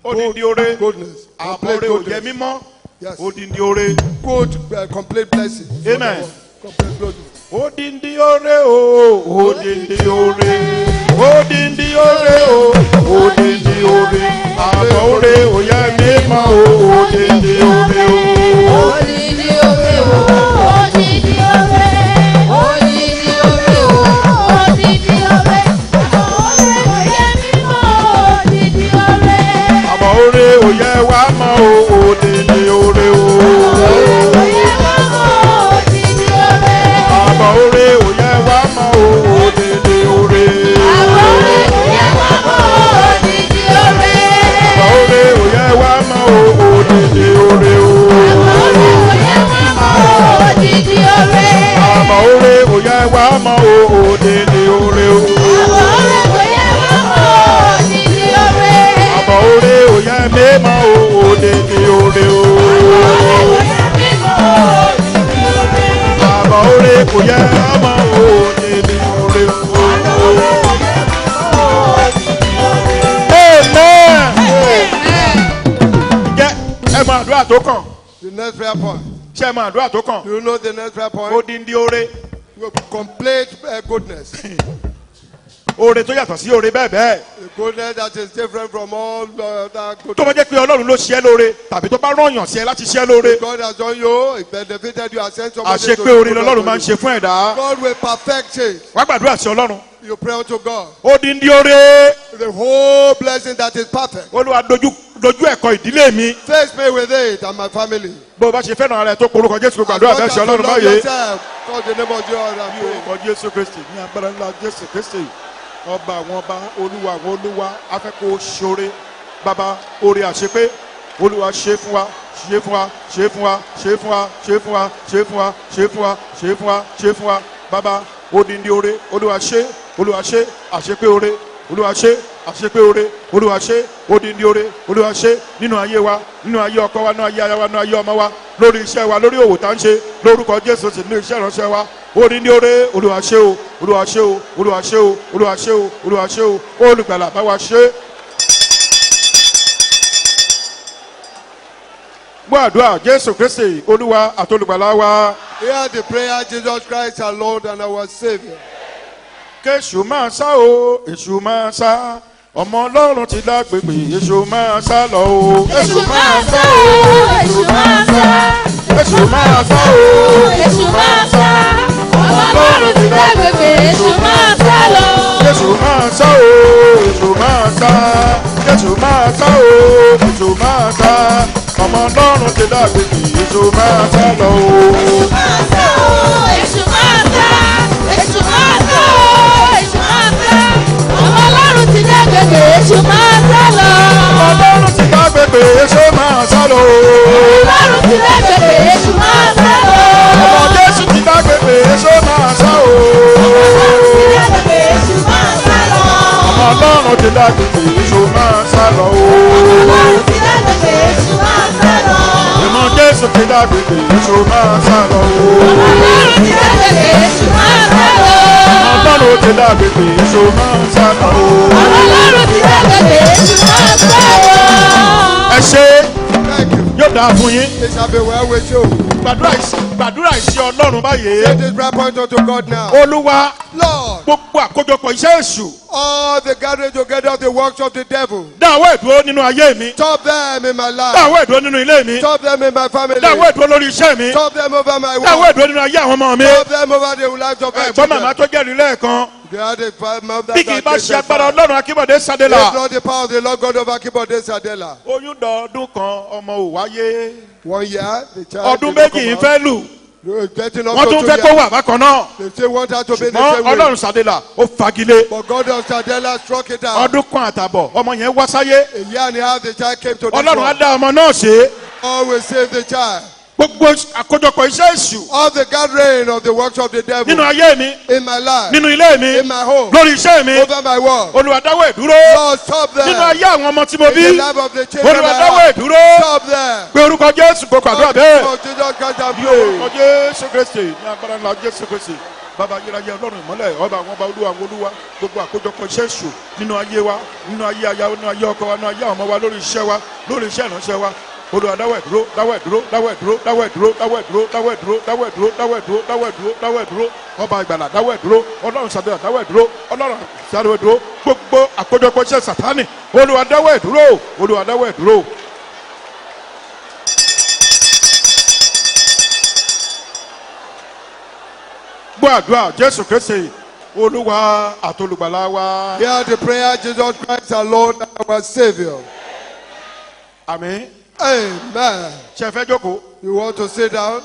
Odindi ore. Goodness. Àbọ̀ Complete ore ò jẹ́ goodness. mímọ́. Yes. Odindi ore. Good, complete blessing. Amen. Complete blessing. Odindi ore o. Odindi ore. Odindi ore o. Odindi ore. Àbọ̀ ore ò jẹ́ mímọ́ o. Odindi ore o. Odidi ore o, odidi ore, odidi ore o, odidi ore, oyè mímọ́, odidi ore. Àbọ̀ ore ò yẹ wá mọ́ o. Odindi ore o. Oyè mímọ́, odidi ore. Àbọ̀ ore ò yẹ wá mọ́ o. Odindi ore. Oyè mímọ́, odidi ore. Àbọ̀ ore ò yẹ wá mọ́ o. Odindi ore o. Oyè mímọ́, odidi ore. Àbọ̀ ore ò yẹ wá mọ́ o. Odindi ore o. Oyè mímọ́, odidi ore. Àbọ̀ ore ò yẹ mímọ́ o. Odindi ore o. Oyè mímọ́, odidi ore. Àbọ̀ ore kò yẹ mọ́ o. Odindi ore o. Amen. Jẹ́ ẹ mọ àdúrà tó kàn. The next prayer point. Ṣé ẹ mọ àdúrà tó kàn? Do you know the next prayer point? Odindi ore. Complete goodness. Ore tó yàtọ̀ sí ore bẹ́ẹ̀ bẹ́ẹ̀. The goodness that is different from all other Tó bá goodness. jẹ́ pé Ọlọ́run ló ṣe é lóore tàbí tó bá rọ̀yàn sí ẹ láti ṣe é lóore. God has done you, it benefited you, has sent somebody to Àṣepé do oore good lọ́lọ́run máa ń unto you. ṣe fún ẹ̀dá. God will perfect it. Wá gbàdúrà sí Ọlọ́run. You pray unto God. Odindi ore. The whole blessing that is perfect. Olúwa dojú ẹ̀kọ́ ìdílé mi. Face me with it and my family. Bó o bá ṣe fẹ́ràn ara ẹ̀ tó porúkọ Jésù kò gbàdúrà bẹ́ẹ̀ sí Ọlọ́run love báyìí. yourself. Call the name of Jesus and Ní pray. orúkọ Jésù Kristi ní agbára ńlá Jésù Kristi ọba àwọn ọba olúwa àwọn olúwa afẹ́kọ̀ọ́ ṣoore bàbá oore àṣepé olúwa ṣe fún wa ṣe fún wa ṣe fún wa ṣe fún wa ṣe fún wa ṣe fún wa ṣe fún wa ṣe fún wa ṣe fún wa bàbá odindi oore olúwa ṣe àṣepé oore olúwa ṣe àṣepé oore olúwa ṣe odindi oore olúwa ṣe nínú ayé wa nínú ayé ọkọ wa nínú ayé aya wa nínú ayé ọmọ wa lórí iṣẹ́ wa lórí òwò tá à ń ṣe lórúkọ Jésù sì nínú iṣẹ́ ìránṣẹ́ wa odindi oore olúwa ṣe o olúwa ṣe o olúwa ṣe o olúwa ṣe o olúwa ṣe o olùgbàlà bá wa ṣe. gbọ́ àdúrà Jésù Kristi olúwa àtolùgbàlà wa. Hear the prayer, Jesus Christ, our Lord and our Savior. Kéṣù máa sá o èṣù máa sá ọmọ Ọlọ́run ti lágbègbè èṣù máa sá lọ o. Èṣù máa sá o, èṣù máa sá, Èṣù máa sá o. Èṣù máa sá. Ọmọ Ọlọ́run ti lágbègbè. Èṣù máa sá lọ. Èṣù máa sá o. Èṣù máa sá. Èṣù máa sá o. Èṣù máa sá. Ọmọ Ọlọ́run ti lágbègbè. Èṣù máa sá lọ o. Èṣù máa sá o. Èṣù máa sá. Èṣù máa sá o. Èṣù máa sá. Ọmọ Ọlọ́run ti lágbègbè. Èṣù máa sá lọ. Ọmọ Ọlọ́run ti lágbègbè. Èṣù máa sá lọ o. Ọlọ́run ti lágbègbè. Èṣù máa sá lọ. Ọmọ Jésù ti lágbègbè. Èṣù máa sá o. Ọlọ́run ti lágbègbè. Èṣù máa sá lọ. Ọmọ Ọlọ́run ti lágbègbè. Èṣù máa sá lọ o. Ọlọ́run ti lágbègbè. Èṣù máa sá lọ. Ọmọ Jésù ti lágbègbè. Èṣù máa sá lọ o. Ọlọ́run ti lágbègbè. Èṣù máa sá lọ. Ọlọ́run ti lágbègbè. Èṣù máa sá lọ o. Ọlọ́run ti lágbègbè. Èṣù máa sá lọ. Ẹ ṣe Thank you. yóò dáa fún yín. It shall be well with you. Gbàdúrà ìṣe Ọlọ́run báyìí. Take this prayer point unto God now. Olúwa Lord, gbogbo àkójọpọ̀ iṣẹ́ èṣù all the gathering together of the works of the devil, dáwọ́ ìdúró nínú ayé mi. stop them in my life. Dáwọ́ ìdúró nínú ilé mi. Stop them in my family. Dáwọ́ ìdúró lórí iṣẹ́ mi. Stop them over my Dáwọ́ work. ìdúró nínú ayé àwọn ọmọ mi. Stop them over the lives of my Ẹ̀gbọ́n màmá children. tó jẹ́rìí lẹ́ẹ̀kan. They are the mother Bí kì í bá ṣe agbára Ọlọ́run Akínbọ̀dé If Sadela. not the power of the Lord God of Akibode Sadela. Oyún dọ̀ọ́dún kan ọmọ ò wáyé. 1 year, the child Ọdún did not méjì ń come fẹ́ out. lù. Getting up Wọ́n to tún 2 fẹ́ kó years. wà bákan náà. They still want her to be the Ṣùgbọ́n same way. Ọlọ́run Sadela ó fagilé. But God of Sadela struck it out. Ọdún kan àtàbọ̀ ọmọ yẹn wá sáyé. A year and a half, the child came to this Ọlọ́run á world. dá ọmọ náà ṣe. God will save the child. Gbogbo àkójọpọ̀ iṣẹ́ èṣù All the gathering of the works of the devil nínú ayé mi, in my life, nínú ilé mi, in my home, lórí iṣẹ́ mi, over my work. Olúwa dáwọ́ ìdúró. Lord, stop them. Nínú ayé àwọn ọmọ tí mo In the bí, life of the children, Olúwa I dáwọ́ have. ìdúró. Stop them. Pé orúkọ Jésù kò gbàdúrà bẹ́ẹ̀. Oh, Jesus Christ, I Ní pray. orúkọ Jésù Kristi ní agbára ńlá Jésù Kristi. Bàbá ayérayé Ọlọ́run ìmọ́lẹ̀ ọba àwọn ọba olúwa àwọn olúwa gbogbo àkójọpọ̀ iṣẹ́ èṣù nínú ayé wa, nínú ayé aya, nínú ayé ọkọ wa, nínú ayé àwọn ọmọ wa, lórí iṣẹ́ wa, lórí iṣẹ́ ìránṣẹ́ wa. Olúwa dáwọ́ ìdúró, dáwọ́ ìdúró, dáwọ́ ìdúró, dáwọ́ ìdúró, dáwọ́ ìdúró, dáwọ́ ìdúró, dáwọ́ ìdúró, dáwọ́ ìdúró, dáwọ́ ìdúró, dáwọ́ ìdúró. Ọba ìgbàlà dáwọ́ ìdúró, Ọlọ́run Sadela dáwọ́ ìdúró, Ọlọ́run Sadela ìdúró. Gbogbo àkójọpọ̀ iṣẹ́ Sátánì, Olúwa dáwọ́ ìdúró, Olúwa dáwọ́ ìdúró. Gbọ́ àdúrà Jésù Kristi, Olúwa àtolùgbàlà wa. Hear the prayer, Jesus Christ, our Lord and our Savior. Àmín. Amen. Ṣé ẹ fẹ́ jókòó? You want to sit down?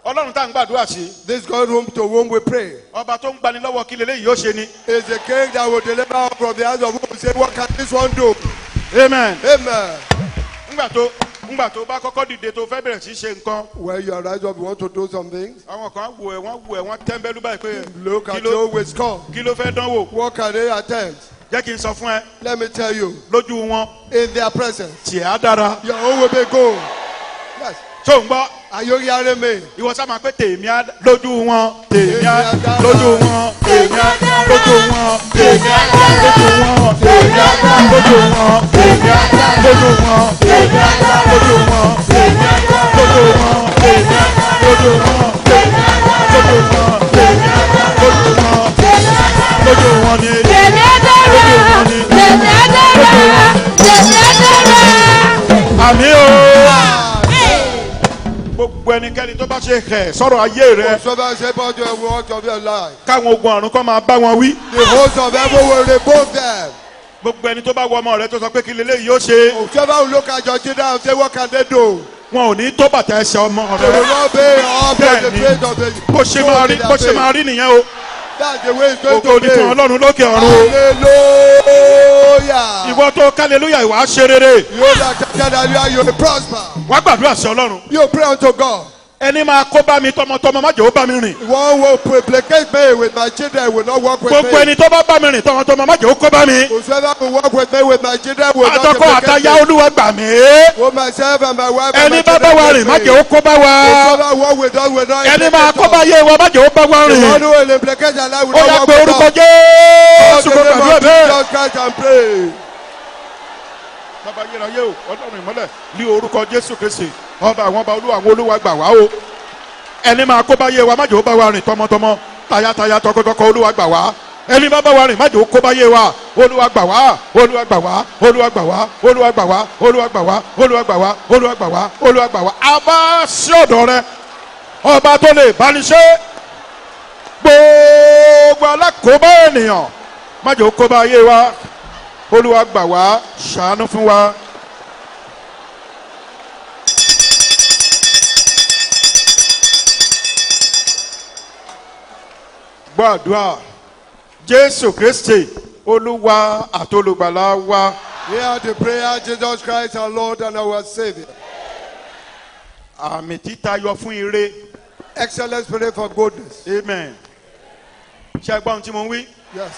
Ọlọ́run tá à ń gbàdúrà sí. This God whom to whom we pray Ọba tó ń gbani lọ́wọ́ kí leléyìí yóò ṣe ni. is the king that will deliver us from the hands of whom we say, what can this one do? Amen. Amen. Ńgbà tó bá kọ́kọ́ dìde tó fẹ́ bẹ̀rẹ̀ sí ṣe nǹkan. When you arise up, you want to do some things. Àwọn kan wọ́n tẹ́ńbẹ́lú báyìí pé Look at you with scorn. kí ló fẹ́ dánwò. What can they attempt? Jẹ́ kí n sọ fún ẹ Let me tell you, lójú wọn in their presence, tiẹ̀ á dára. your own will be good. Yes. Tó ń gbọ́ Are you hearing me? ìwọ sá máa pé tèmi á lójú wọn tèmi á lójú wọn tèmi á lójú wọn tèmi á lójú wọn tèmi á lójú wọn tèmi á lójú wọn tèmi á lójú wọn tèmi á lójú wọn tèmi á lójú wọn tèmi á lójú wọn tèmi á lójú wọn lójú wọn ni Tèmi á dára. Tèmi á dára. Tèmi á dára. àmì o. Gbogbo ẹnikẹ́ni tó bá ṣe hẹ̀ sọ̀rọ̀ ayé rẹ Whatsoever is able to work of your life, káwọn ogun ọ̀run kọ́ máa bá wọn wí. the host of heaven will rebuke them. Gbogbo ẹni tó bá wọ ọmọ rẹ tó sọ pé kí leléyìí yóò ṣe Whoever will look at your children and say, what can they do? wọn ò ní tó bàtà ẹsẹ̀ ọmọ They will rẹ. not be up to the Bẹ́ẹ̀ni. faith of the bó ṣe máa rí nìyẹn o. That's the way it's going Ògo to ni fún be. Ọlọ́run lókè ọ̀run. Hallelujah. Ìwọ tó hallelujah ìwà ṣe rere. You that tell that you will prosper. Wá gbàdúrà sí Ọlọ́run. You pray unto God. Ẹni máa kó bá mi tọmọtọmọ má jẹ́ ó bá mi rìn. One will placate me with my children will not work with Gbogbo me. ẹni tó bá bá mi rìn tọmọtọmọ má jẹ́ ó kó bá mi. Whosoever will work with me with my children will not Àtọkọ placate àtaya me. Olúwa gbà mí. For myself and my wife and my Ẹni bá bá wa rìn má jẹ́ ó kó bá wa. Whosoever work with us will not Ẹni máa kó implicate bá us. yé wa má jẹ́ ó bá wa The one rìn. who will implicate their life will Ó not yá work pé with orúkọ us. Jésù In kò the name gbàdúrà of bẹ́ẹ̀. Jesus Christ and pray. Bàbá ayérayé o, Ọlọ́run ìmọ́lẹ̀ ní orúkọ Jésù Kristi, ọba àwọn ọba olúwa àwọn olúwa gbà wá o. Ẹni máa kó bá yé wa má jẹ́ ó bá wa rìn tọmọtọmọ, tayátayá tọkọtọkọ olúwa gbà wá. ẹni bá bá wa rìn má jẹ́ ó kó bá yé wa. Olúwa gbà wá, Olúwa gbà wá, Olúwa gbà wá, Olúwa gbà wá, Olúwa gbà wá, Olúwa gbà wá, Olúwa gbà wá, Olúwa gbà wá. A bá sí ọ̀dọ̀ rẹ ọba tó lè bá ní ṣe. Gbogbo alákòóbá ènìyàn má jẹ́ ó kó bá yé wa. Olúwa gbà wá, ṣàánú fún wa. Gbọ́ àdúrà Jésù Kristi Olúwa àti olùgbàlà wa. Hear the prayer, Jesus Christ, our Lord and our Savior. Àmì títayọ fún ire. Excellent spirit for goodness. Amen. Ṣé ẹ gbọ́ ohun tí mo ń wí? Yes.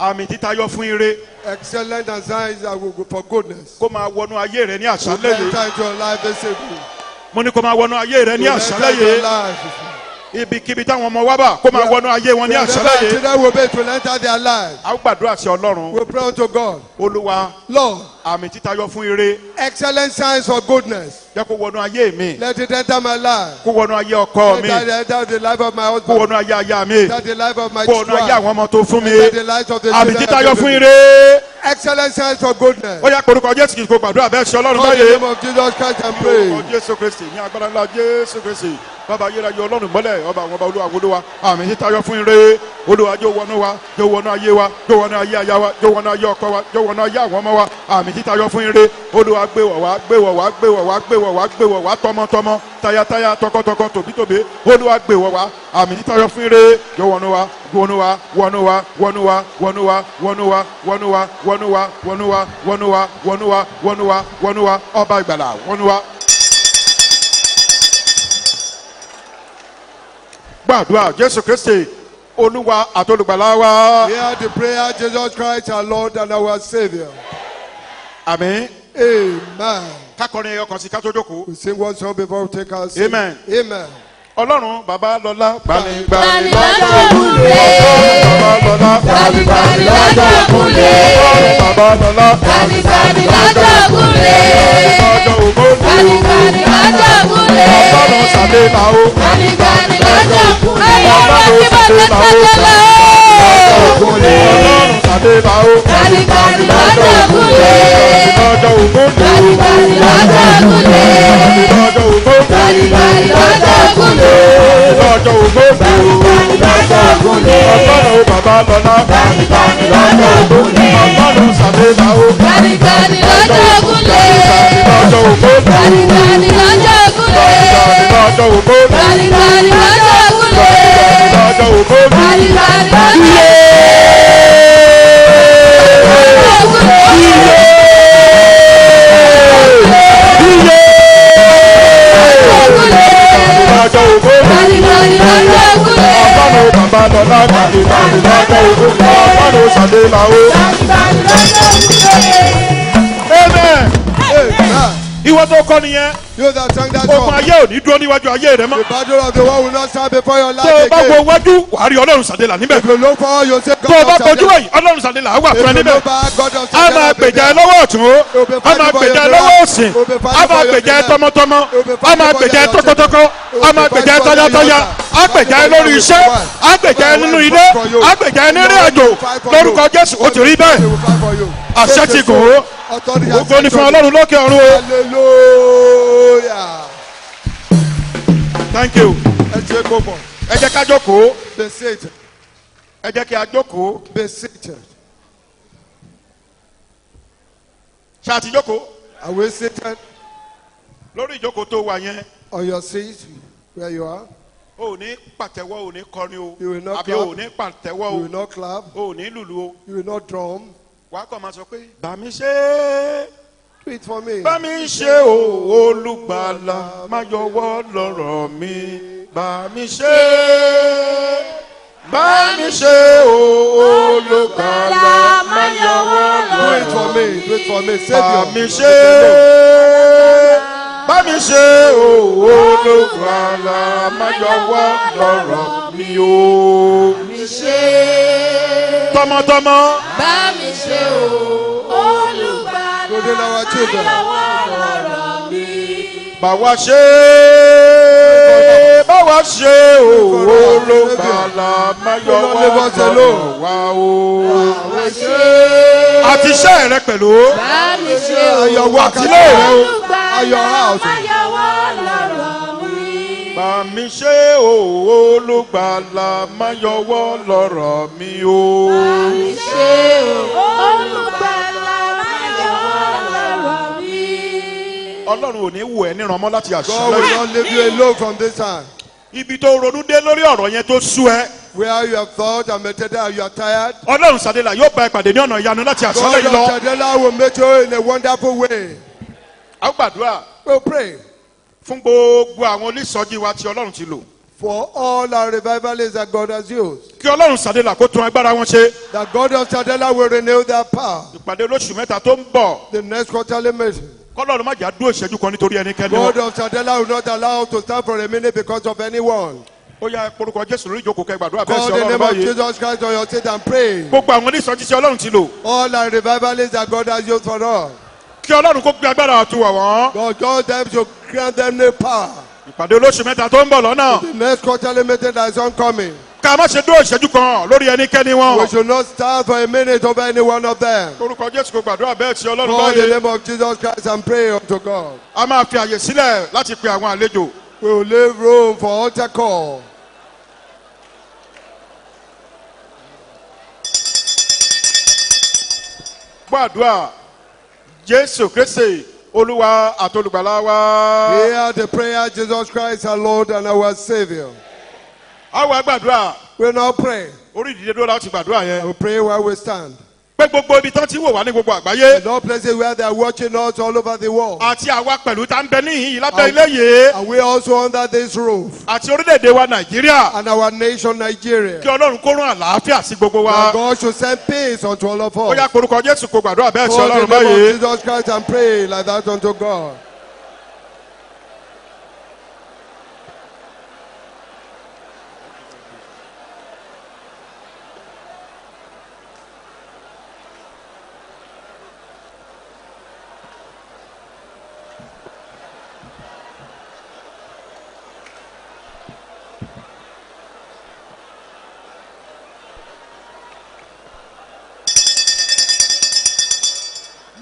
Àmì títayọ fún ire. Excellent and signs that will go for goodness. Kó máa wọnú ayé rẹ ní To àṣálẹ́ yìí. enter into your life this evening. Mo ní kó máa wọnú ayé rẹ ní To àṣálẹ́ enter into your yìí. life. Ibikíbi táwọn ọmọ wa bá kó máa wọnú ayé wọn ní àṣálẹ́ yìí. Children will be to enter their lives. A ó gbàdúrà sí Ọlọ́run. We pray unto God. Olúwa Lord, àmì títayọ fún ire. excellent signs for goodness. Jẹ́ kó wọnú ayé mi. Let it enter my life. Kó wọnú ayé ọkọ mi. Let it enter the life of my Kó husband. wọnú ayé aya mi. Enter the life of my Kó wọnú ayé children. àwọn ọmọ tó fún mi. Enter the lives of the Àmì children. títayọ of the fún people. ire. Excellent signs for goodness. Ó yá porúkọ Jésù kìí kó gbàdúrà bẹ́ẹ̀ sí Ọlọ́run Call the báyìí. name of Jesus Christ and Orúkọ pray. Jésù Kristi ní agbára ńlá Jésù Kristi. Bàbá ayérayé Ọlọ́run mọ́lẹ̀ ọba àwọn ọba Olúwa Olúwa. Àmì títayọ fún ire. Olúwa jọ̀ọ́ wọnú wa, jọ̀ọ́ wọnú ayé wa, jọ̀ọ́ wọnú ayé aya wa, jọ̀ọ́ wọnú ayé ọkọ wa, jọ̀ọ́ wọnú ayé àwọn ọmọ wa. Àmì títayọ fún ire. Olúwa gbé wọ̀ wá, gbé wọ̀ wá, gbé wọ̀ wá, gbé wọ̀ wá, gbé wọ̀ wá tọmọtọmọ, tayátayá, tọkọtọkọ, tòbítòbé. Olúwa gbé wọ̀ wá. Àmì títayọ fún ire. Jọ̀ọ́ wọnú wa, wọnú wa, wọnú wa, wọnú wa, wọnú wa, wọnú wa, wọnú wa, wọnú wa, wọnú wa, wọnú wa, wọnú wa, wọnú wa, wọnú wa, ọba ìgbàlà, wọnú wa. Gbàdúrà Jésù Kristi Olúwa àti olùgbàlà wa. Hear the prayer, Jesus Christ, our Lord and our Savior. Àmín. Amen. Kákọrin ẹyọ kan sí ká tó jókòó. We sing one song before we take our seat. Amen. Amen. Ọlọ́run bàbá lọ́lá. Gbanigbani lọ́jọ́ ògúnlé. Bàbá lọ́lá. Gbanigbani lọ́jọ́ ògúnlé. Bàbá lọ́lá. Gbanigbani lọ́jọ́ ògúnlé. Lọ́jọ́ ògbóni. Gbanigbani lọ́jọ́ ògúnlé. Ọlọ́run sàlẹ̀ là ó. Gbanigbani lọ́jọ́ ògúnlé. Ọlọ́run sàlẹ̀ là ó. Ọlọ́run sàlẹ̀ là ó. Gbanigbani lọ́jọ́ ògúnlé. Lọ́jọ́ ògbóni. Gbanigbani lọ́jọ́ ògúnlé. Lọ́jọ́ ògbóni. Gbanigbani lọ́jọ́ ògúnlé. Lọ́jọ́ ògbóni. Gbanigbani lọ́jọ́ ògúnlé. Ọlọ́run bàbá lọ́lá. Gbanigbani lọ́jọ́ ògúnlé. Ọlọ́run sàlẹ̀ là ó. Gbanigbani lọ́jọ́ ògúnlé. Lọ́jọ́ ògbóni. Gbanigbani lọ́jọ́ ògúnlé. Lọ́jọ́ ògbóni. Gbanigbani lọ́jọ́ ògúnlé. Lọ́jọ́ ògbóni. Gbanigbani lọ́jọ́ ògúnlé. Lọ́jọ́ ògbóni. Gbanigbani lọ́jọ́ ògúnlé. Ọlọ́run bàbá lọ́lá. Ọlọ́run sàlẹ̀ là ó. Gbanigbani lọ́jọ́ ògúnlé. Amen. Amen. Ìwọ tó kọ́ nìyẹn. You that sang that Ogun song. ayé ò ní dúró níwájú ayé rẹ mọ́. The battle of the world will not stand before your Tó o life bá wo again. wájú, wàá rí Ọlọ́run sàdélà níbẹ̀. If you look forward, you'll say Tó o bá God kojú of wẹ̀yìn, Ọlọ́run sàdélà á wà fún ẹ If you níbẹ̀. look back, God of A máa gbèjà ẹ lọ́wọ́ ọ̀tún. A máa gbèjà ẹ lọ́wọ́ òsì. A máa gbèjà ẹ tọmọtọmọ. A máa gbèjà ẹ tọkọtọkọ. A máa gbèjà ẹ tọyátọyá. A gbèjà ẹ lórí iṣẹ́. A gbèjà ẹ nínú ilé. A gbèjà ẹ nírìn àjò. Lórúkọ Jésù, ó ti rí bẹ́ẹ̀. Àṣẹ ti gùn ó. Ògo ni fún Ọlọ́run lókè ọ̀run o. Hallelujah. Thank you. Ẹ ṣe kó bọ̀. Ẹ jẹ́ ká jókòó. Be seated. Ẹ jẹ́ kí a jókòó. Be seated. Ṣé a ti jókòó? Are we seated Lórí ìjókòó tó wà yẹn. on your seat where you are? O ò ní pàtẹ́wọ́, o ò ní kọrin o. You will not Àbí o ò clap. ní pàtẹ́wọ́ You o. will not clap. O ò ní lùlù o. You will not drum. Wàá kàn máa sọ pé bá mi ṣe é. Do it for me. Bá mi ṣe o olùgbàlà má yọwọ́ lọ́rọ̀ mi. Bá mi ṣe é. Bá mi ṣe o olùgbàlà má yọwọ́ Do it for lọ́rọ̀ mi. me. Do it for me. Bá Savior. mi ṣe é. Bá mi ṣe o olùgbàlà má yọwọ́ lọ́rọ̀ mi o. Mi ṣe. Tọmọtọmọ. Bá mi ṣe o. Olùgbàlà. Including our children. Lọ́wọ́ lọ́rọ̀ mi. Bá wa ṣe é. Bá wa ṣe o olùgbàlà má yọ Do not leave wá us alone. wá o. Àti iṣẹ́ rẹ pẹ̀lú. bá mi ṣe And your work Àti ilé rẹ o. and your house. Bá mi ṣe o olùgbàlà má yọwọ́ lọ́rọ̀ mi o. Ọlọ́run ò ní wò ẹ́ níran mọ́ láti God will àṣálẹ́. not leave you alone from this time. Ibi tó ronú dé lórí ọ̀rọ̀ yẹn tó sú ẹ. Where you have thought and meditated and you are tired, Ọlọ́run Sàdélà yóò bá ẹ pàdé ní ọ̀nà ìyanu láti àṣálẹ́ God yìí of lọ. Shadela will meet you in a wonderful way. A ó gbàdúrà We'll pray fún gbogbo àwọn onísọjí wa tí Ọlọ́run ti lò. for all our revivalists that God has used. Kí Ọlọ́run Sàdélà kó tún agbára wọn ṣe. That God of Shadela will renew their power. Ìpàdé olóṣù mẹ́ta tó ń bọ̀. The next quarterly meeting. Kọ́lọ́run má jà dúró ìṣẹ́jú kan nítorí ẹnikẹ́ni God wọn. of Shadela will not allow to stand for a minute because of anyone. Ó yá orúkọ Jésù lórí ìjókòó kẹ́ gbàdúrà bẹ́ẹ̀ Call sí the Ọlọ́run name of báyìí. Jesus Christ on your seat and pray. Gbogbo àwọn onísọjí tí Ọlọ́run ti lò. All our revivalists that God has used for us. Kí Ọlọ́run kó gbé agbára àtúwà wọ́n. God told them to grant them new power. Ìpàdé olóṣù mẹ́ta tó ń bọ̀ lọ́nà. The next quarterly meeting that is oncoming. Ká má ṣe dúró ìṣẹ́jú kan lórí ẹnikẹ́ni We wọn. should not stand for a minute over any one of them. Orúkọ Jésù kó gbàdúrà bẹ́ẹ̀ sí Ọlọ́run Call the báyìí. name of Jesus Christ and pray unto God. A máa fi àyè sílẹ̀ láti pe àwọn àlejò. We will leave room for altar call. Gbàdúrà Jésù Kristi Olúwa àtolùgbàlà wa. Hear the prayer, Jesus Christ, our Lord and our Savior. A wá gbàdúrà. We will now pray. Orí ìdílé dúró láti gbàdúrà yẹn. We pray while we stand. Pé gbogbo ibi tán ti wò wá ní gbogbo àgbáyé. In all places where they are watching us all over the world. Àti àwa pẹ̀lú tá ń bẹ níhìn-ín lábẹ́ ilé yìí. And we also under this roof. Àti orílẹ̀-èdè wa Nàìjíríà. And our nation, Kí Nigeria. Ọlọ́run kó rán àlàáfíà sí gbogbo wa. That God should send peace unto all of Ó yá us. porúkọ Jésù kó gbàdúrà bẹ́ẹ̀ sí Call Ọlọ́run the name báyìí. of Jesus Christ and pray like that unto God.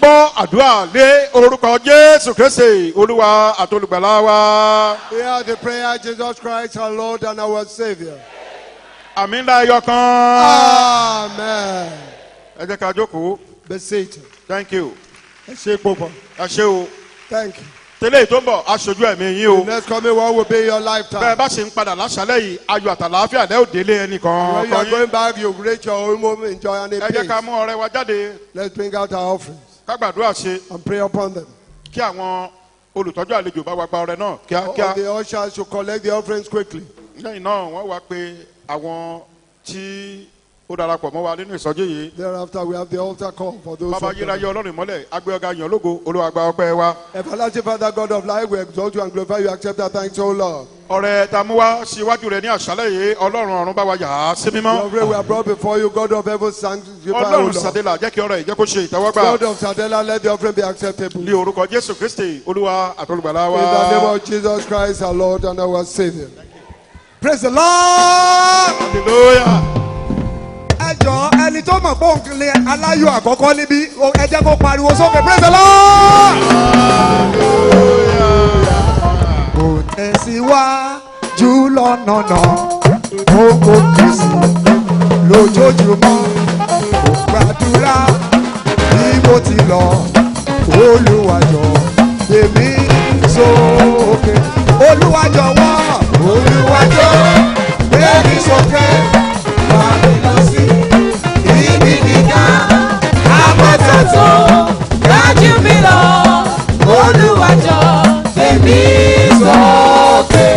Gbọ́ àdúrà lé orúkọ Jésù Kristi Olúwa àtolùgbàlà wa. Hear the prayer, Jesus Christ, our Lord and our Savior. Àmín ńlá ẹyọ kan. Amen. Ẹ jẹ́ ká jókòó. Be seated. Thank you. Ẹ ṣé púpọ̀. Ẹ ṣé o. Thank you. Tẹ́lẹ̀ tó ń bọ̀ aṣojú ẹ̀mí yín o. The next coming one will be your Bẹ́ẹ̀ lifetime. bá ṣe ń padà láṣálẹ̀ yìí ayọ̀ àtàlàáfíà lẹ́ ò délé ẹnìkan. When you are going back, you reach your own home, enjoy and Ẹ jẹ́ ká peace. mú ọrẹ wa jáde. Let's bring out our offerings Ká gbàdúrà ṣe and pray upon them. kí àwọn olùtọ́jú àlejò bá wa gba ọrẹ náà All kíákíá. the ushers should collect the offerings quickly. Lẹ́yìn náà wọ́n wá pé àwọn tí ó darapọ̀ mọ́ wa nínú ìsọjí yìí. Thereafter, we have the altar call for those Bàbá who yíráyé Ọlọ́run ìmọ́lẹ̀ agbé ọ̀gá yàn lógo Olúwa gba ọpẹ́ wa. Everlasting Father, God of life, we exalt you and glorify you. Accept our thanks, O Lord. Ọrẹ tá a mú wá síwájú rẹ ní àṣálẹ̀ yìí Ọlọ́run ọ̀run bá wa yà á sí The mímọ́. offering we have brought before you, God of heaven, sanctify, O Ọlọ́run Lord. Sàdélà jẹ́ kí ọrẹ yìí jẹ́ kó ṣe ìtẹ́wọ́gbà. God of Sadela, let the offering be acceptable. Ní orúkọ Jésù Kristi Olúwa àtolùgbàlà In the name wa. of Jesus Christ, our Lord and our Savior. Praise the Lord. Hallelujah. Ẹ jọ ẹni tó mọ̀ pé òun lè aláyọ̀ àkọ́kọ́ níbí ẹ jẹ́ kó pariwo sókè. Praise the Lord. Kò tẹ̀síwájú lọ́nà náà, ó kò kìsì lójoojúmọ́. Kò gbàdúrà bí mo ti lọ, Olúwa jọ̀ọ́ èmi sókè. Olúwa jọ̀wọ́, Olúwa jọ̀ọ́ èmi sókè. Wà mí lọ sí ibi gíga, àpótò tó dájú mi lọ. Olúwa jọ̀ọ́ èmi sókè.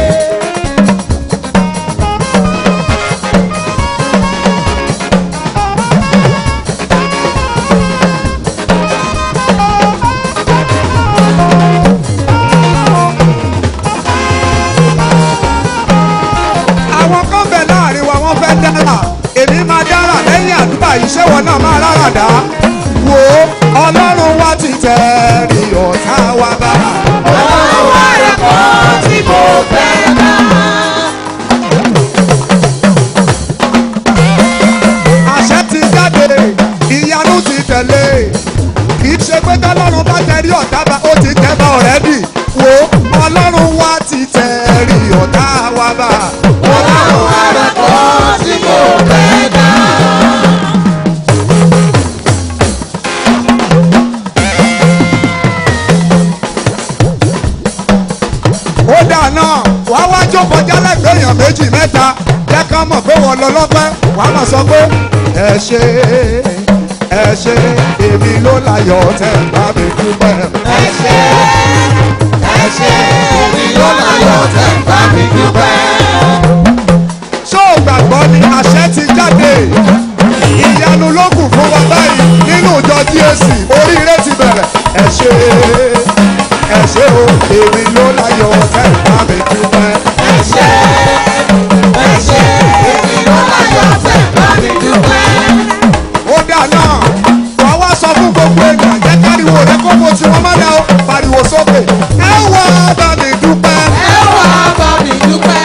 Àwọn kan bẹ̀ láàrin wa wọ́n fẹ́ dára èmi máa dára lẹ́yìn àdúrà yìí ṣé wọn náà máa rárá dá wo Ọlọ́run wa ti tẹ̀rí ọ̀tá wa bá. Ọlọ́run wa rẹ̀ kọ́ tí mo fẹ́ bá. wá bá. Ọlọ́run ara kan tí kò fẹ́ dá. Ó dà náà wá wá jókòó jálẹ̀gbẹ́ èèyàn méjì mẹ́ta jẹ́ ká mọ̀ pé wọ́n lọ lọ́pẹ́ wàá mọ̀ sọ pé ẹ ṣe èmi ló láyọ̀ tẹ̀ bá mi dúpẹ́. Ẹ ṣé èmi ló láyọ̀ tẹ̀ bá mi dúpẹ́. Ṣó o gbàgbọ́ ni àṣẹ ti jáde ìyanu ló kù fún wa báyìí nínú ìjọ DAC oríire ti bẹ̀rẹ̀. Ẹ ṣé o èmi ló láyọ̀ tẹ̀ bá mi dúpẹ́. Ẹ ṣé èmi ló láyọ̀ tẹ̀ bá mi dúpẹ́. Ó dà náà wà wá sọ fún gbogbo èèyàn jẹ́ káriwo rẹ kó mo ti wọ́n má dá o pariwo sókè. Ẹ wá bá mi dúpẹ́. Ẹ wá bá mi dúpẹ́.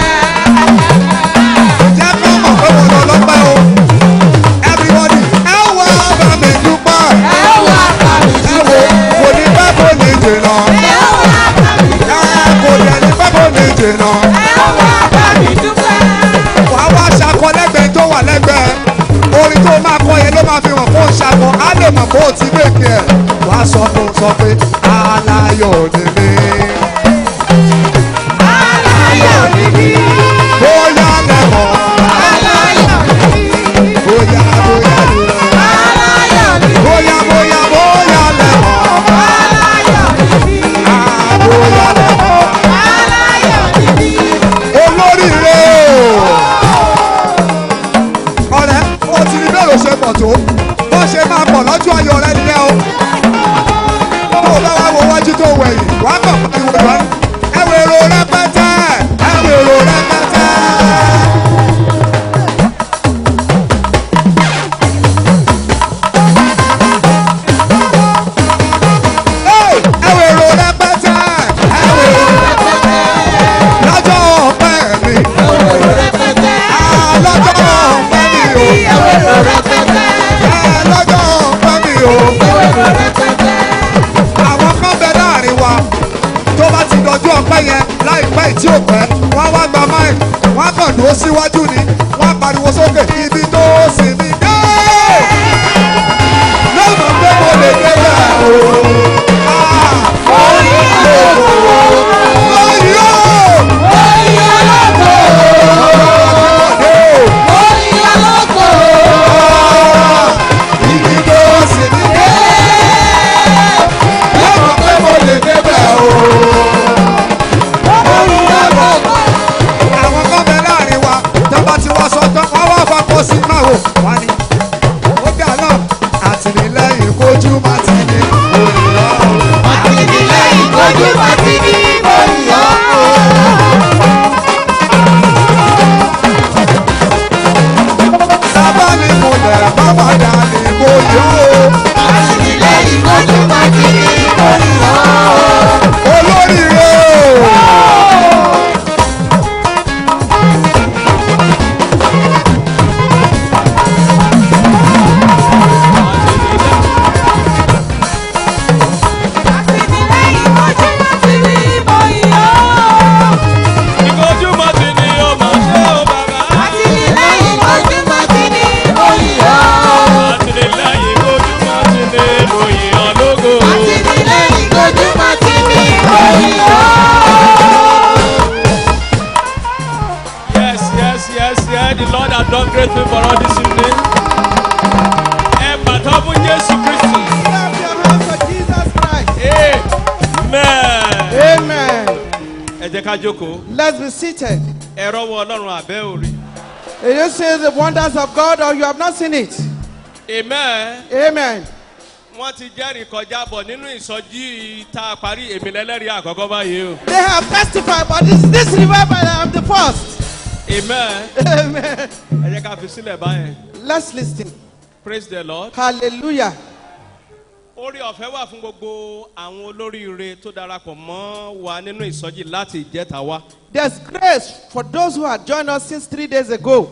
Jẹ́ ká mọ̀ pé mo lọ lọ́pẹ́ o. Everybody ẹ wá bá mi dúpẹ́. Ẹ wá bá mi Ẹ wo dúpẹ́. kò ní pẹ́ kò ní jìnnà. Ẹ wá bá mi dúpẹ́. Kò dẹ̀ ní pẹ́ kò ní jìnnà. Ẹ wá bá mi dúpẹ́. Wàá wá ṣakọ lẹ́gbẹ̀ẹ́ tó wà lẹ́gbẹ̀ẹ́. Orin tó máa kọ yẹn ló máa fi hàn kó ń ṣakọ. Á lè mọ̀ kó o ti gbèkì ẹ̀. Wàá sọ pé aláyọ̀ ni mí. Aláyọ̀ ni mí. Bóyá lẹ́mọ̀. Aláyọ̀ ni mí. Bóyá Aláyọ̀ ni mí. bóyá lẹ́mọ̀. Aláyọ̀ ni mí. Bóyá lẹ́mọ̀. Aláyọ̀ ni mí. Olóríire o. Ọ̀rẹ́ o ti rí bẹ́ẹ̀ ló ṣe pọ̀ tó. Bó ṣe máa pọ̀ lọ́jọ́ ayọ̀ rẹ nìyẹn o. Tó o bá wá wo wájú tó wẹ̀yìn, wàá kàn pariwo ìwà. Ẹ wo èrò rẹpẹtẹ. Ẹ wo èrò rẹpẹtẹ. Ẹ wo èrò rẹpẹtẹ. Ẹ wo èrò rẹpẹtẹ. Lọ́jọ́ ọpẹ́ mi. Èrò rẹpẹtẹ. Lọ́jọ́ ọpẹ́ mi o. Èrò rẹpẹtẹ. Lọ́jọ́ ọpẹ́ mi o. Èrò rẹpẹtẹ. Àwọn kan bẹ láàrin wa tó bá ti dọjú ọpẹ́ yẹn láìpẹ́ tí ò pẹ́ wọ́n wá gba máì wọ́n kàn dúró síwájú ni wọ́n pariwo sókè ibi tó sì mí dé. lọ́mọ pé mo lè dé bẹ́ẹ̀ o. Oyin ológo. Oyin o. Oyin ológo. Oyin ológo. Ibi tó sì mí dé. lọ́mọ pé mo lè dé bẹ́ẹ̀ o. Oyin ológo. Àwọn kan bẹ láàrin wa tó bá ti wá sọ tán wọ́n wá fakọ sí máa wò wá ní. Ó dà náà àtìlẹ́yìn kojú má ti ní òrìlọ́. Àtìlẹ́yìn kojú bá ti ní oyin Sábà ní mo lẹ̀ bàbá dà ní mo yọ o. Àtìlẹ́yìn kojú bá ti ní oyin Olóríire o. Àtìlẹ́yìn kojú bá ti ní oyin Ìkojú mọ́ ti ní o máa ṣe o bàbá. Àtìlẹ́yìn kojú bá ti ní oyin Àtìlẹ́yìn kojú mọ́ ti ní lóyìn ológo. Àtìlẹ́yìn kojú bá ti ní oyin Yes. The Lord has done great things for us this evening. Ẹ pàtó fún Jésù Kristi. Clap your hands for Jesus Christ. Amen. Amen. Ẹ jẹ́ ká jókòó. Let's be seated. Ẹ rọ́wọ́ Ọlọ́run àbẹ́ òrí. Did you see the wonders of God or you have not seen it? Amen. Amen. Wọ́n ti jẹ́rìí kọjá bọ̀ nínú ìsọjí tá a parí èmi lẹ́lẹ́rìí àkọ́kọ́ báyìí o. They have testified, but this revival I am the first. Amen. Amen. Ẹ jẹ́ ká fi sílẹ̀ báyẹn. Let's listen. Praise the Lord. Hallelujah. Orí ọ̀fẹ́ wà fún gbogbo àwọn olóríire tó darapọ̀ mọ́ wa nínú ìsọjí láti ìjẹta wá. There's grace for those who had joined us since 3 days ago.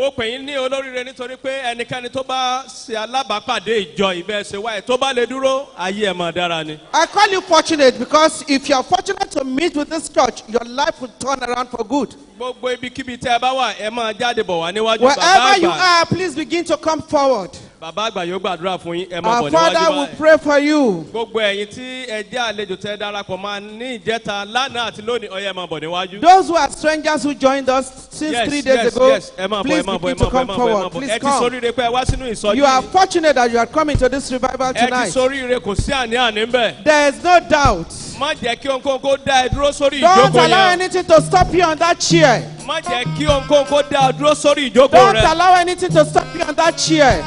mo pè yín ní olóríire nítorí pé ẹnikẹ́ni tó bá ṣe alábàápàdé ìjọ ìbẹ́ẹ̀ṣẹ̀ wáyé tó bá lè dúró ayé ẹ̀ máa dára ni. I call you fortunate because if you are fortunate to meet with this church, your life will turn around for good. gbogbo ibikíbi tẹ́ ẹ bá wà ẹ máa jáde bọ̀ wá níwájú bàbá Wherever you àgbà. are, please begin to come forward. bàbá àgbà yóò gbàdúrà fún yín ẹ máa Our bọ̀ níwájú Father will báyìí. pray for you. gbogbo ẹ̀yin tí ẹ jẹ́ àlejò tẹ́ darapọ̀ máa ní ìjẹta lánàá àti lónìí ọyẹ́ máa bọ̀ níwájú. Those who are strangers who joined us since 3 days ago, yes ẹ máa bọ̀ ẹ please máa bọ̀ ẹ begin to máa bọ̀ ẹ come máa bọ̀ ẹ máa forward. bọ̀ Please ẹ ti come. soríire pé ẹ wá sínú ìsọjí. You are fortunate that you are coming to this revival ẹ ti tonight. soríire kò sí àní-àní ń bẹ̀. There is no doubt. má jẹ́ kí ohunkóhun kó dá ẹ dúró sórí Don't ìjókòó allow yẹn. anything to stop you on that chair. má jẹ́ kí ohunkóhun kó dá ẹ dúró sórí ìjókòó Don't rẹ. allow anything to stop you on that chair.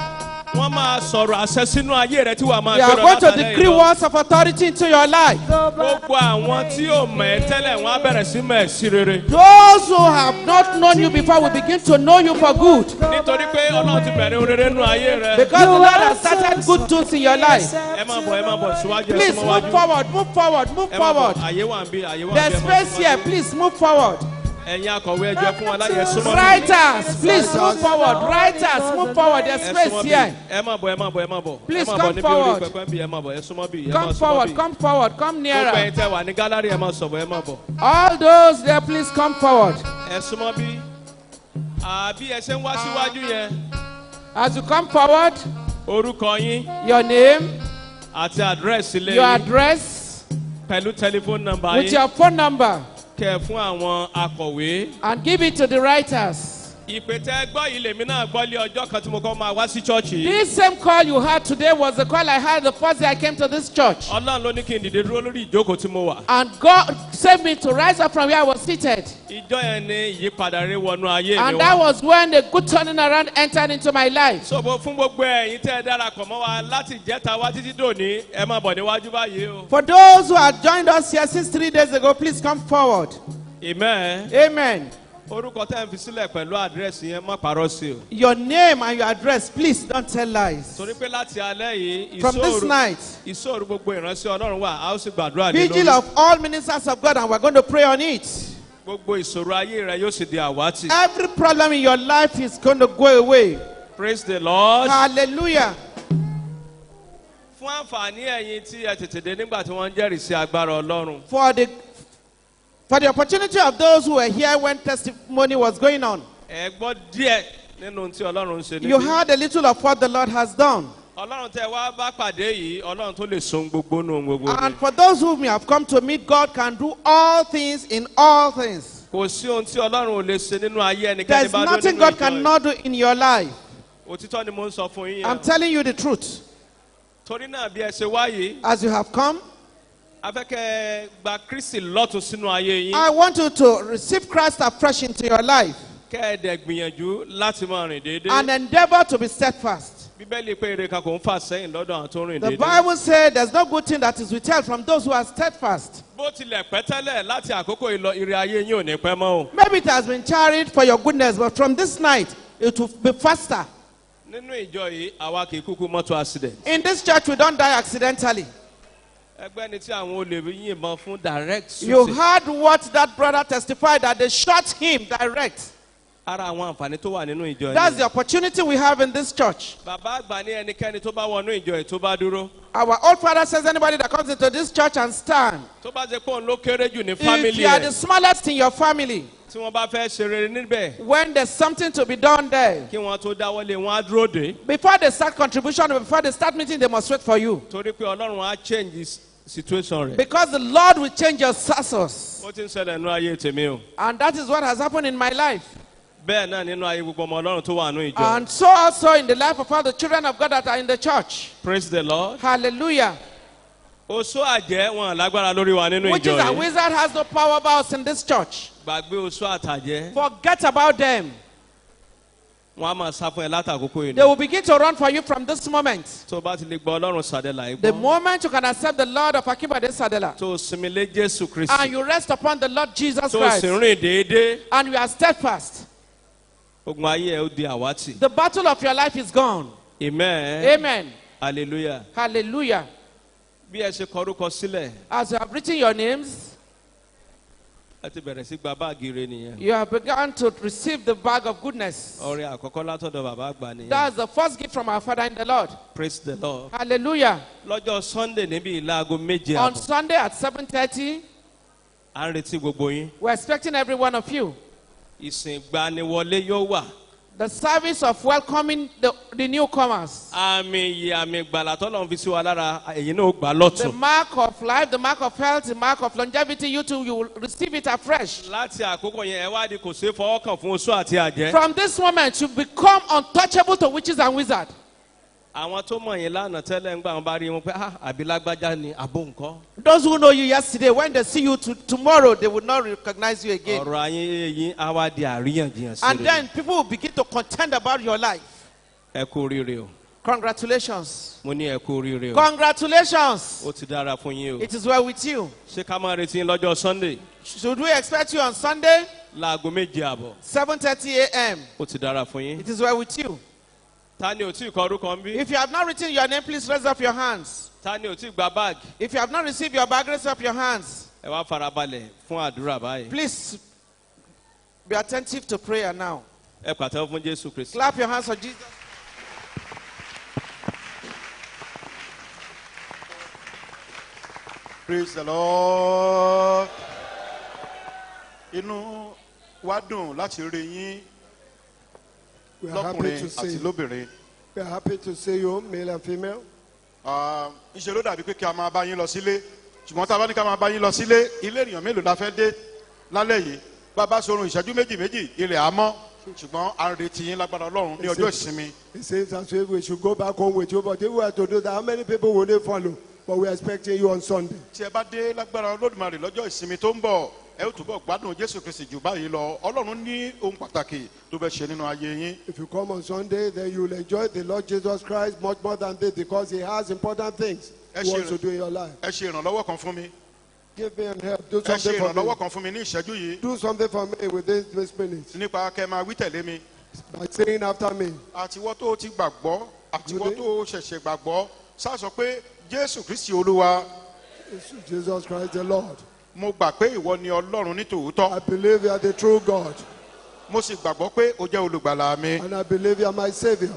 wọ́n máa sọ̀rọ̀ àṣẹ sínú ayé rẹ tí wàá máa You are gbèrò going to látàlẹ́ decree yìí lọ. words of authority into your life. gbogbo àwọn tí ò mọ̀ ẹ́ tẹ́lẹ̀ wọ́n á bẹ̀rẹ̀ sí mọ̀ ẹ́ sí rere. Those who have not known you before will begin to know you for good. nítorí pé ọlọ́run ti bẹ̀rẹ̀ ohun rere nínú ayé rẹ. Because the Lord has started good things in your life. ẹ máa bọ̀ síwájú ẹ Please súnmọ́ move wájú. forward, move forward, move ẹ máa bọ̀ forward. àyè wà ń bí àyè wà ń bí. There's ẹ máa space here. súnmọ́ wájú. Please move forward. ẹ̀yin akọ̀wé ẹjọ́ fún wa láyé súnmọ́ bí. Writers, please move forward. Writers, move forward. There's ẹ space súnmọ́ bí. here. ẹ máa bọ̀ ẹ máa bọ̀ ẹ máa bọ̀. Please ẹ máa bọ̀ come níbi orí forward. pẹpẹ bí ẹ máa bọ̀ ẹ súnmọ́ bí. ẹ máa Come súnmọ́ forward, bí. come forward, come gbogbo ẹ̀yin nearer. tẹ́ wà ní gálárì ẹ máa sọ̀bọ̀ ẹ máa bọ̀. All those there, please come forward. ẹ súnmọ́ bí. àbí ẹ ṣe ń wá síwájú yẹn. As you come forward, orúkọ yín your name, àti àdírẹ́sì ilé your yín address, pẹ̀lú tẹlifóònù nọ́mbà with yín your phone number, kẹ́ ẹ fún àwọn akọ̀wé. and give it to the writers. ìpè tẹ́ gbọ́ yìí lèmi náà gbọ́ lé ọjọ́ kan tí mo kọ́ máa wá sí chọ́ọ̀chì yìí. This same call you had today was the call I had the first day I came to this church. ọlọ́run ló ní kí n dìde dúró lórí ìjókòó tí mo wà. And God saved me to rise up from where I was seated. ìjọ yẹn ní ìyípadà rere wọnú ayé mi And that wá. was when the good turning around entered into my life. sọ̀bọ̀ fún gbogbo ẹ̀yin tẹ́ ẹ darapọ̀ mọ́ wa láti ìjẹta wá títí dòní ẹ máa bọ̀ níwájú báyìí o. For those who had joined us here since 3 days ago, please come forward. amen. Amen. orúkọ tẹ́ ẹ fi sílẹ̀ pẹ̀lú àdírẹ́sì yẹn má parọ́ sí o. Your name and your address, please don't tell lies. torí pé láti alẹ́ yìí From this night, ìṣòro gbogbo ìránṣẹ́ ọlọ́run wà a ó sì gbàdúrà lé vigil lórí. of all ministers of God, and we're going to pray on it. gbogbo ìṣòro ayé rẹ yóò sì di àwátì. Every problem in your life is going to go away. praise the lord. Hallelujah. fún àǹfààní ẹ̀yin tí ẹ tètè dé nígbà tí wọ́n ń jẹ́rìí sí agbára ọlọ́run. For the opportunity of those who were here when testimony was going on, ẹ gbọ́ díẹ̀ nínú tí ọlọ́run ń ṣe you níbí. heard a little of what the Lord has done. ọlọ́run tẹ wá bá pàdé yìí ọlọ́run tó lè so ohun gbogbo nù ohun gbogbo And ni. for those whom you have come to meet, God can do all things in all things. kò sí ohun tí ọlọ́run ò lè ṣe nínú ayé ẹnikẹ́ni There's bá dún nothing nínú God ìjọ yìí. cannot do in your life. òtítọ́ ni mo ń sọ fún yín I'm yẹn. telling you the truth. torí náà bí ẹ ṣe wáyé As you have come, afẹ́kẹ́ gba kristi lọ́tún sínú ayé yín. I want you to receive Christ afresh into your life kẹ́ ẹ dẹ̀ gbìyànjú láti máa rìn déédéé. and endeavor to be steadfast. bíbélì pé èrè kan kò ń fà sẹ́yìn lọ́dọ̀ àwọn tó ń rìn The déédéé. Bible said there's no good thing that is withheld from those who are steadfast. bó tilẹ̀ pẹ́ tẹ́lẹ̀ láti àkókò ìlọ ire ayé yín ò ní pẹ́ mọ́ o. Maybe it has been charried for your goodness, but from this night, it will be faster. nínú ìjọ yìí àwa kì í kúkú mọ́tò accident. In this church, we don't die accidentally. ẹgbẹ́ ni tí àwọn olè yìnbọn fún direct You shooting. heard what that brother testified, that they shot him direct. ara àwọn àǹfààní tó wà nínú ìjọ That's yìí. the opportunity we have in this church. bàbá àgbà ní ẹnikẹ́ni tó bá wọnú ìjọ yìí tó bá dúró. Our old father says anybody that comes into this church and stand, tó bá ṣe pé òun ló kéré jù ní if family you are the ẹ̀. smallest in your family, tí wọ́n bá fẹ́ ṣe rere níbẹ̀ when there's something to be done there, kí wọ́n tó dáwọ́lé wọn á dúró dé. before they start contribution, before they start meeting, they must wait for you. torí pé ọlọ́run á change this situation rẹ̀. Because the Lord will change your status. ó ti ń ṣẹlẹ̀ nínú ayé tèmi o. And that is what has happened in my life. bẹ́ẹ̀ náà nínú ayé gbogbo ọmọ ọlọ́run tó wà nínú ìjọ. And so also in the life of all the children of God that are in the church. praise the lord. Hallelujah. oṣó àjẹ́ wọn lágbára lórí wa nínú Witches ìjọ and yìí. wizard has no power about us in this church. gbàgbé oṣó àtàjẹ́. Forget about them. wọn á máa sá fún ẹ látàkókò yìí. They will begin to run for you from this moment. tó bá ti lè gbọ́ ọlọ́run sàdélà yìí The gbọ́. moment you can accept the Lord of Akibade Sadela tó sinmi lé jésù and kristi. you rest upon the Lord Jesus tó Christ sì rìn déédéé. and you are steadfast, ogun ayé ẹ ó di àwátì. the battle of your life is gone. amen. Amen. hallelujah. Hallelujah. bí ẹ ṣe kọrúkọ sílẹ̀ As you have written your names, ẹ ti bẹ̀rẹ̀ sí gba báàgì rẹ nìyẹn. You have begun to receive the bag of goodness. ọrẹ àkọ́kọ́ látọ̀dọ̀ bàbá àgbà nìyẹn. That's the first gift from our Father in the Lord. Praise the Lord. Hallelujah. lọ́jọ́ Sunday níbi ìlàgò méje On àbọ̀. Sunday at 7:30, à ń retí gbogbo yín. we're expecting every one of you. ìsìn gbaniwọlé yóò wà. The service of welcoming the newcomers. àmì ìyè àmì ìgbàlà tọ́lọ́run fi sí wa lára èyí náà ó gbà The lọ́tún. mark of life, the mark of health, the mark of longevity, you too, you will receive it afresh. láti àkókò yẹn ẹ wá di kò ṣeé fọwọ́ kàn fún oṣù àti àjẹ́. From this moment, you become untouchable to witches and wizards. àwọn tó mọ̀ yín lánàá tẹ́lẹ̀ ń gbà wọn bá rí wọn pé àbí lágbájá ni àbó nǹkan. Those who know you yesterday, when they see you tomorrow, they will not recognize you again. ọ̀rọ̀ ayé yín á wá di àríyànjiyàn sí And rere. then people will begin to contend about your life. ẹ kú oríire o. Congratulations. mo ní ẹ kú oríire o. Congratulations. ó ti dára fún yín o. It is well with you. ṣé ká máa retí yín lọ́jọ́ Sunday Should we expect you on Sunday? láago méje àbọ̀. 7:30 a.m. ó ti dára fún yín. It is well with you. ta ni ò tí ì kọ orúkọ ń bí. If you have not written your name, please raise up your hands. ta ni ò tí ì gba báàgì. If you have not received your bag, raise up your hands. ẹ wá farabalẹ̀ fún àdúrà báyìí. Please be attentive to prayer now. ẹ pàtẹ́wọ́ fún Jésù Kristi. Clap your hands for Jesus. Praise the Lord. Inú wa dùn láti rí yín We are happy lọ́kùnrin to see àti you. lóbìnrin. We are happy to see you, male and female. Ìṣe ló dàbí pé kí a máa bá yín lọ sílé. Ṣùgbọ́n tá a bá ní ká máa bá yín lọ sílé, ilé ènìyàn mélòó la fẹ́ dé lálẹ́ yìí? Bàbá sorun ìṣẹ́jú méjì ilẹ̀ àmọ́. Ṣùgbọ́n a ń retí yín lágbára Ọlọ́run ní ọjọ́ ìsinmi. It seems as if we should go back home with you, but if we were to do that, how many people will they follow? But we are expecting you on Sunday. Tí ẹ bá dé lágbára Olódùmarè lọ́jọ́ ìsinmi tó ń bọ̀, ẹ ó túbọ̀ gbádùn Jésù Kristi jù báyìí lọ. Ọlọ́run ní ohun pàtàkì tó fẹ́ ṣe nínú ayé yín. If you come on Sunday, then you will enjoy the Lord Jesus Christ much more than this because he has important things he wants to do in your life. Ẹ ṣe ìrànlọ́wọ́ kan fún mi. Give me and help. Do Ẹ ṣe something for ìrànlọ́wọ́ me. kan fún mi ní ìṣẹ́jú yìí. Do something for me within this minute Nípa kẹ́ máa wí tẹ̀lé mi. by saying after me. Àtiwọ́ tó ti gbàgbọ́, àtiwọ́ tó ṣẹ̀ṣẹ̀ gbàgbọ́, sá sọ pé Jésù Kristi Olúwa, Jesus Christ the Lord. mo gbà pé ìwọ ni Ọlọ́run ní tòótọ́. I believe you are the true God. Mo sì gbàgbọ́ pé o jẹ́ olùgbàlà mi. And I believe you are my Savior.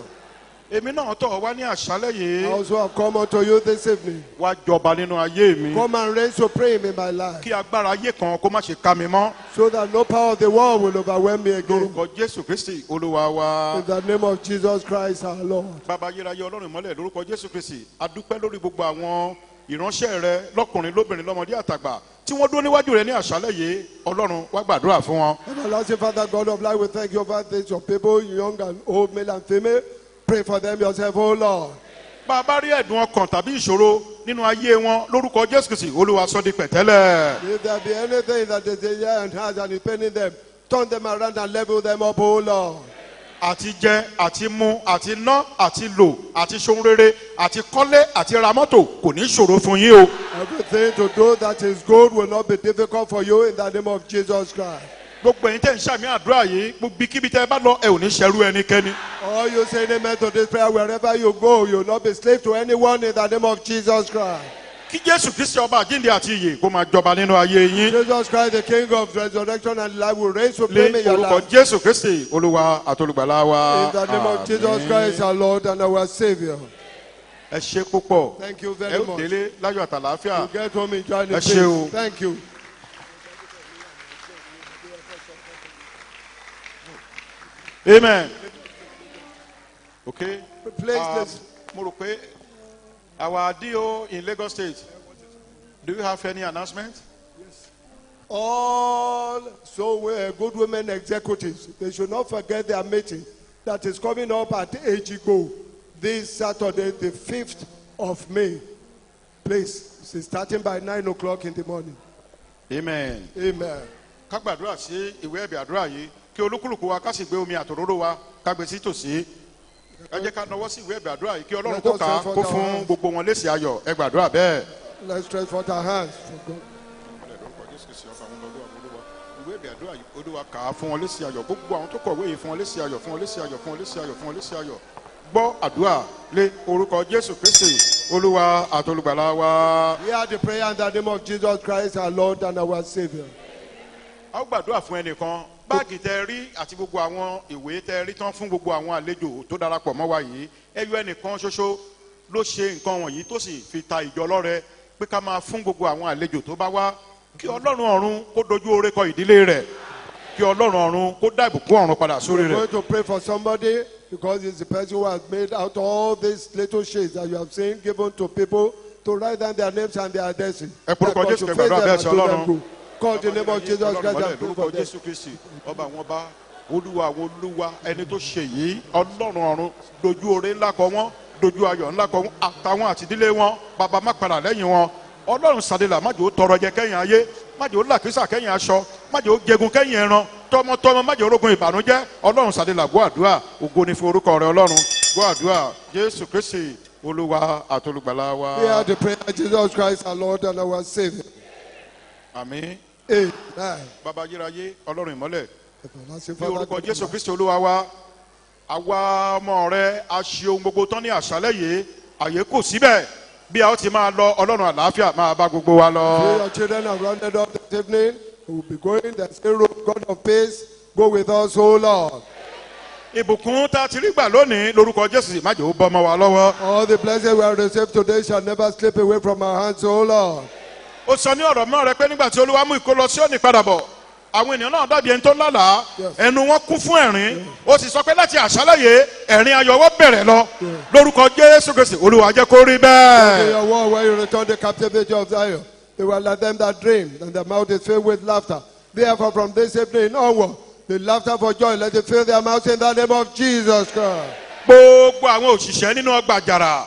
Èmi náà tọ̀ ọ́ wá ní àṣálẹ́ I yìí. also have come unto you this evening. Wá jọba nínú ayé mi. Come and reign supreme in my life Kí agbára ayé kan kó má ṣe ká mi mọ́. so that no power of the world will overwhelm me again. Lórúkọ Jésù Kristi Olúwa wa. In the name of Jesus Christ our Lord. Bàbá ayérayé Ọlọ́run ìmọ́lẹ̀ lórúkọ Jésù Kristi. A dúpẹ́ lórí gbogbo àwọn ìránṣẹ́ rẹ lọ́kùnrin lóbìnrin lọ́mọdé àtàgbà tí wọ́n dúró níwájú rẹ ní àṣálẹ́ yìí. Ọlọ́run wá gbàdúrà fún wọn. Everlasting Father, God of life, we thank you for this, your people, young and old, male and female. Pray for them yourself, oh Lord. Bàbá rí ẹ̀dùn ọkàn tàbí ìṣòro nínú ayé wọn lórúkọ Jésù Kristi Olúwa sọ di pẹ̀tẹ́lẹ̀. If there be anything that is there and has and is paining them, turn them around and level them up, oh Lord. Àti jẹ àti mu àti ná àti lò àti ṣohun rere àti kọ́lé àti ra mọ́tò kò ní ṣòro fún yín o. Everything to do that is good will not be difficult for you in the name of Jesus Christ. Gbogbo ẹ̀yin tẹ́ ń ṣàmì àdúrà yìí gbogbo kíbi tẹ́ ẹ bá lọ ẹ ò ní ṣẹrú ẹnikẹ́ni. All you say amen to this prayer, wherever you go, you will not be slave to anyone in the name of Jesus Christ. Kí Jésù Kristi ọba àjíǹde àti ìyè kó máa jọba nínú ayé yín. Jesus Christ, the King of resurrection and life, will reign Lé supreme in your orúkọ life. Jésù Kristi Olúwa àtolùgbàlà wa. In the name of Jesus Christ, our Lord and our Savior. Ẹ ṣe púpọ̀. Thank you Ẹ very ó much. délé láyọ̀ àtàlàáfíà. You get home in joy Ẹ and ṣé o. peace. Thank you. Amen. Okay. Place this. Mo rò pé our DO in Lagos State, do you have any announcement? All good women executives, they should not forget their meeting that is coming up at Ejigo this Saturday, the 5th of May. Please, it's starting by 9 o'clock in the morning. Amen. Amen. Ká gbàdúrà sí ìwé ẹ̀bẹ̀ àdúrà yìí kí olúkúlùkù wa ká sì gbé omi àtòróró wa ká gbé sí tòsí. Ẹ jẹ́ ká nawọ́ sí ìwé ẹ̀bẹ̀ àdúrà yìí kí Ọlọ́run kó kà á kó fún gbogbo wọn lésì ayọ̀ ẹ gbàdúrà bẹ́ẹ̀. Let's stretch forth our hands for God. Ìwé ẹ̀bẹ̀ àdúrà yìí Olúwa kà á fún wọn lésì ayọ̀ gbogbo àwọn tó kọ̀wé yìí fún wọn lésì ayọ̀ fún wọn lésì ayọ̀ fún wọn lésì ayọ̀ fún wọn lésì ayọ̀. Gbọ́ àdúrà lé orúkọ Jésù Kristi Olúwa àtolùgbàlà wa. Hear the prayer in the name of Jesus Christ, our Lord and our Savior. a ó gbàdúrà fún ẹnìkan báàgì tẹ rí àti gbogbo àwọn ìwé tẹ rí tán fún gbogbo àwọn àlejò tó darapọ̀ mọ́ wa yìí ẹyọ ẹnìkan ṣoṣo ló ṣe nǹkan wọ̀nyí tó sì fi ta ìjọ lọ́rẹ pé ká máa fún gbogbo àwọn àlejò tó bá wá kí ọlọ́run ọ̀run kó dojú oore kọ ìdílé rẹ̀ kí ọlọ́run ọ̀run kó dá ìbùkún ọ̀run padà sórí We're rẹ̀. going to pray for somebody because it's the person who has made out all these little shades that you have seen given to people to write down their names and their addresses. Ẹ porúkọ That God Jésù should kẹgbàdúrà face bẹ́ẹ̀ them sí and to them Ọlọ́run. go. Call the name of Jesus Christ and pray lórúkọ for them. jésù kristi ọba àwọn ọba olúwa àwọn olúwa ẹni tó ṣe yìí ọlọ́run ọ̀run dojú oore ńlá kọ wọ́n dojú ayọ̀ ńlá kọ wọ́n àtàwọn àtìdílé wọn bàbá má padà lẹ́yìn wọn ọlọ́run sàdélà má jẹ́ ó tọrọ jẹ kẹ́yìn ayé má jẹ́ ó làkísà kẹ́yìn aṣọ má jẹ́ ó jẹgun kẹ́yìn ẹran tọmọtọmọ má jẹ́ orógun ìbànújẹ́ ọlọ́run sàdélà gbọ́ àdúrà ògo ni fún orúkọ rẹ ọlọ́run gbọ́ àdúrà jésù kristi olúwa àtolùgbàlà wa. We are the prayer of Jesus Christ, our Lord and our Savior. àmín. Amen. bàbá ayérayé ọlọ́run ìmọ́lẹ̀ Everlasting bí Father, orúkọ God jésù of kristi olúwa wa àwa ọmọ rẹ a ṣe ohun gbogbo tán ní àṣálẹ́ yìí àyè kò síbẹ̀ bí a ó ti máa lọ ọlọ́run àlàáfíà máa bá gbogbo wa lọ. Pray your children have rounded up this evening. We will be going. The same road, God of peace, go with us, O Lord. ìbùkún tá a ti rí gbà lónìí lórúkọ jésù sì má jẹ́ ó bọ́ ọmọ wa lọ́wọ́. All the blessings we have received today shall never slip away from our hands, O Lord. ó sọ ní ọ̀rọ̀ mọ́ rẹ pé nígbà tí olúwa mú ìkólọ sí òní padà bọ̀ àwọn ènìyàn náà dàbí ẹni tó lálàá ẹnu wọn kún fún ẹ̀rín ó sì sọ pé láti àṣálẹ́ yìí ẹ̀rín ayọ̀wọ́ bẹ̀rẹ̀ lọ lórúkọ jésù kristi olúwa jẹ́ kó rí In bẹ́ẹ̀. your word, when you return the captivity of Zion, they were like them that dream, and their mouth is filled with laughter. Therefore, from this evening onward, the laughter for joy, let it fill their mouths in the name of Jesus Christ. gbogbo àwọn òṣìṣẹ́ nínú ọgbà àjàrà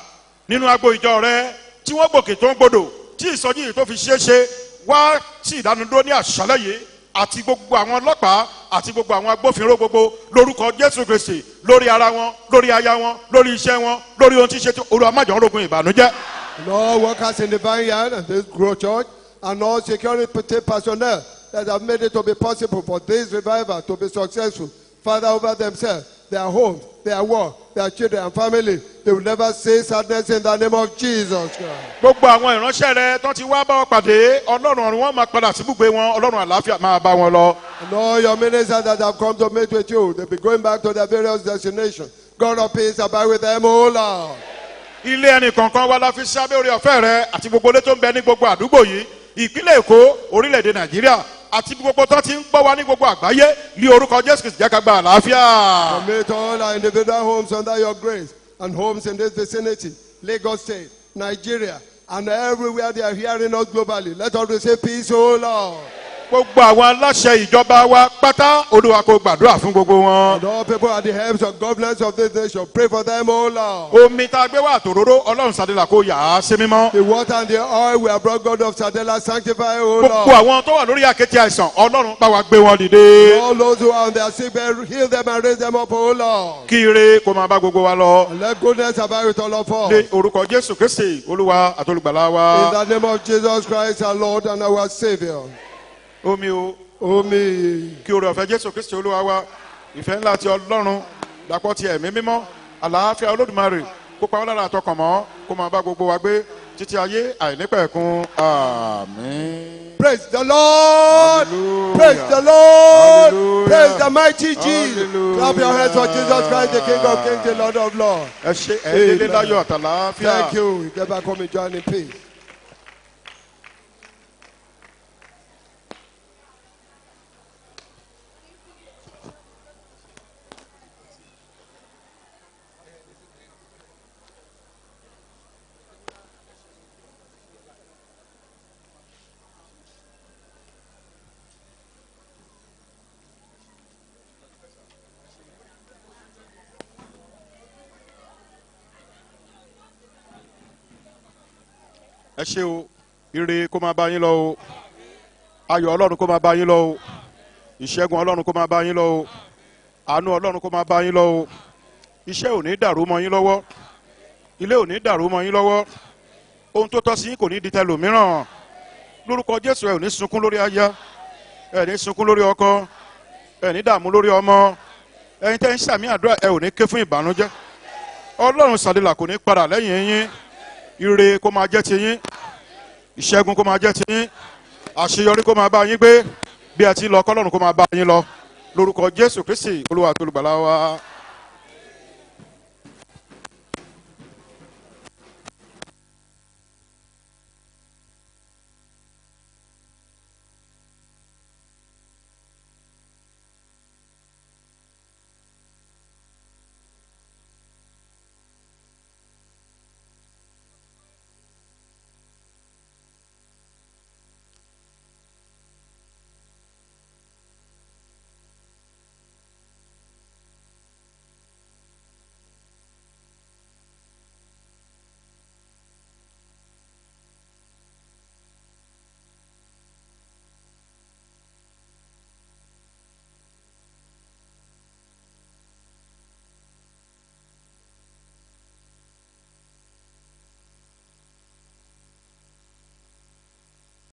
nínú agbo ìjọ rẹ tí wọ́n gòkè tó ń gbòdò tí ìsọjí yìí tó fi ṣeé ṣe wá sí ìdánudúró ní àṣálẹ́ yìí àti gbogbo àwọn ọlọ́pàá àti gbogbo àwọn agbófinró gbogbo lórúkọ jésù kristi lórí ara wọn lórí aya wọn lórí iṣẹ́ wọn lórí ohun tí ń ṣe tí olúwa má jẹ́ ó rógun ìbànújẹ́. And all workers in the vineyard and this grow church, and all security personnel that have made it to be possible for this revival to be successful, Father, over themselves, their homes, their work, their children and family, they will never see sadness in the name of Jesus Christ. gbogbo àwọn ìránṣẹ́ rẹ tó ti wá bá ọ pàdé ọlọ́run ọ̀run wọn máa padà sí ibùgbé wọn ọlọ́run àlàáfíà máa bá wọn lọ. And all your ministers that have come to meet with you, they'll be going back to their various destinations. God of peace, abide with them, O Lord. ilé ẹnì kọ̀ọ̀kan wa la fi sábẹ́ orí ọ̀fẹ́ rẹ àti gbogbo ilé tó ń bẹ ní gbogbo àdúgbò yìí ìpínlẹ̀ èkó orílẹ̀-èdè nàìjíríà àti gbogbo tó ti ń gbọ́ wa ní gbogbo àgbáyé ní orúkọ jésù kristu jẹ́ ká gba àlàáfíà. Commit all our individual homes under your grace and homes in this vicinity, Lagos State, Nigeria, and everywhere they are hearing us globally. Let us receive peace, O Lord. gbogbo àwọn aláṣẹ ìjọba wa pátá olúwa kó gbàdúrà fún gbogbo wọn. And all people at the heads of governments of this nation, pray for them, O Lord. omi tá a gbé wá àtòróró ọlọ́run sàdélà kó yà á sí mímọ́. The water and the oil we have brought, God of Sadela, sanctify, O gbogbo Lord. àwọn tó wà lórí àkéte àìsàn ọlọ́run bá wa gbé wọn dìde. All those who are on their sick bed, heal them and raise them up, O Lord. kí ire kó máa bá gbogbo wa lọ. And let goodness abide with all of ní us. orúkọ jésù kristi olúwa àtolùgbàlà In wa. the name of Jesus Christ, our Lord and our Savior. omi o Amen. kí oore ọ̀fẹ́ jésù kristi olúwa wa ìfẹ́ ńlá ti ọlọ́run dàpọ̀ ti ẹ̀mí mímọ́ àlàáfíà olódùmarè kó pa wọ́n lára àtọkàn mọ́ kó máa bá gbogbo wa gbé títí ayé àìnípẹ̀kun àmín. Praise the Lord. Hallelujah. Praise the Lord. Hallelujah. Praise the mighty Jesus. Hallelujah. Clap your hands for Jesus Christ, the King of Kings, the Lord of Lords. ẹ ṣe ẹ̀ẹ́dẹ́gbẹ́ láyọ̀ àtàlàáfíà. Thank you. Get back home and join in peace. ẹ ṣe o ire kó máa bá yín lọ o ayọ̀ ọlọ́run kó máa bá yín lọ o ìṣẹ́gun ọlọ́run kó máa bá yín lọ o àánú ọlọ́run kó máa bá yín lọ o iṣẹ́ ò ní dàrú mọ́ yín lọ́wọ́ ilé ò ní dàrú mọ́ yín lọ́wọ́ ohun tó tọ́ sí yín kò ní di tẹlòmíràn lórúkọ jésù ẹ ò ní sunkún lórí aya ẹ ní sunkún lórí ọkọ ẹ ní dààmú lórí ọmọ ẹ̀yin tẹ́ ń sàmì àdúrà ẹ ò ní ké fún ìbànújẹ́ ọlọ́run sàdélà kò ní padà lẹ́yìn yín ire kó máa jẹ́ ti yín ìṣẹ́gun kó máa jẹ́ ti yín àṣeyọrí kó máa bá yín gbé bí a ti lọ kọ́lọ́run kó máa bá yín lọ lórúkọ Jésù Kristi Olúwa àti Olùgbàlà wa.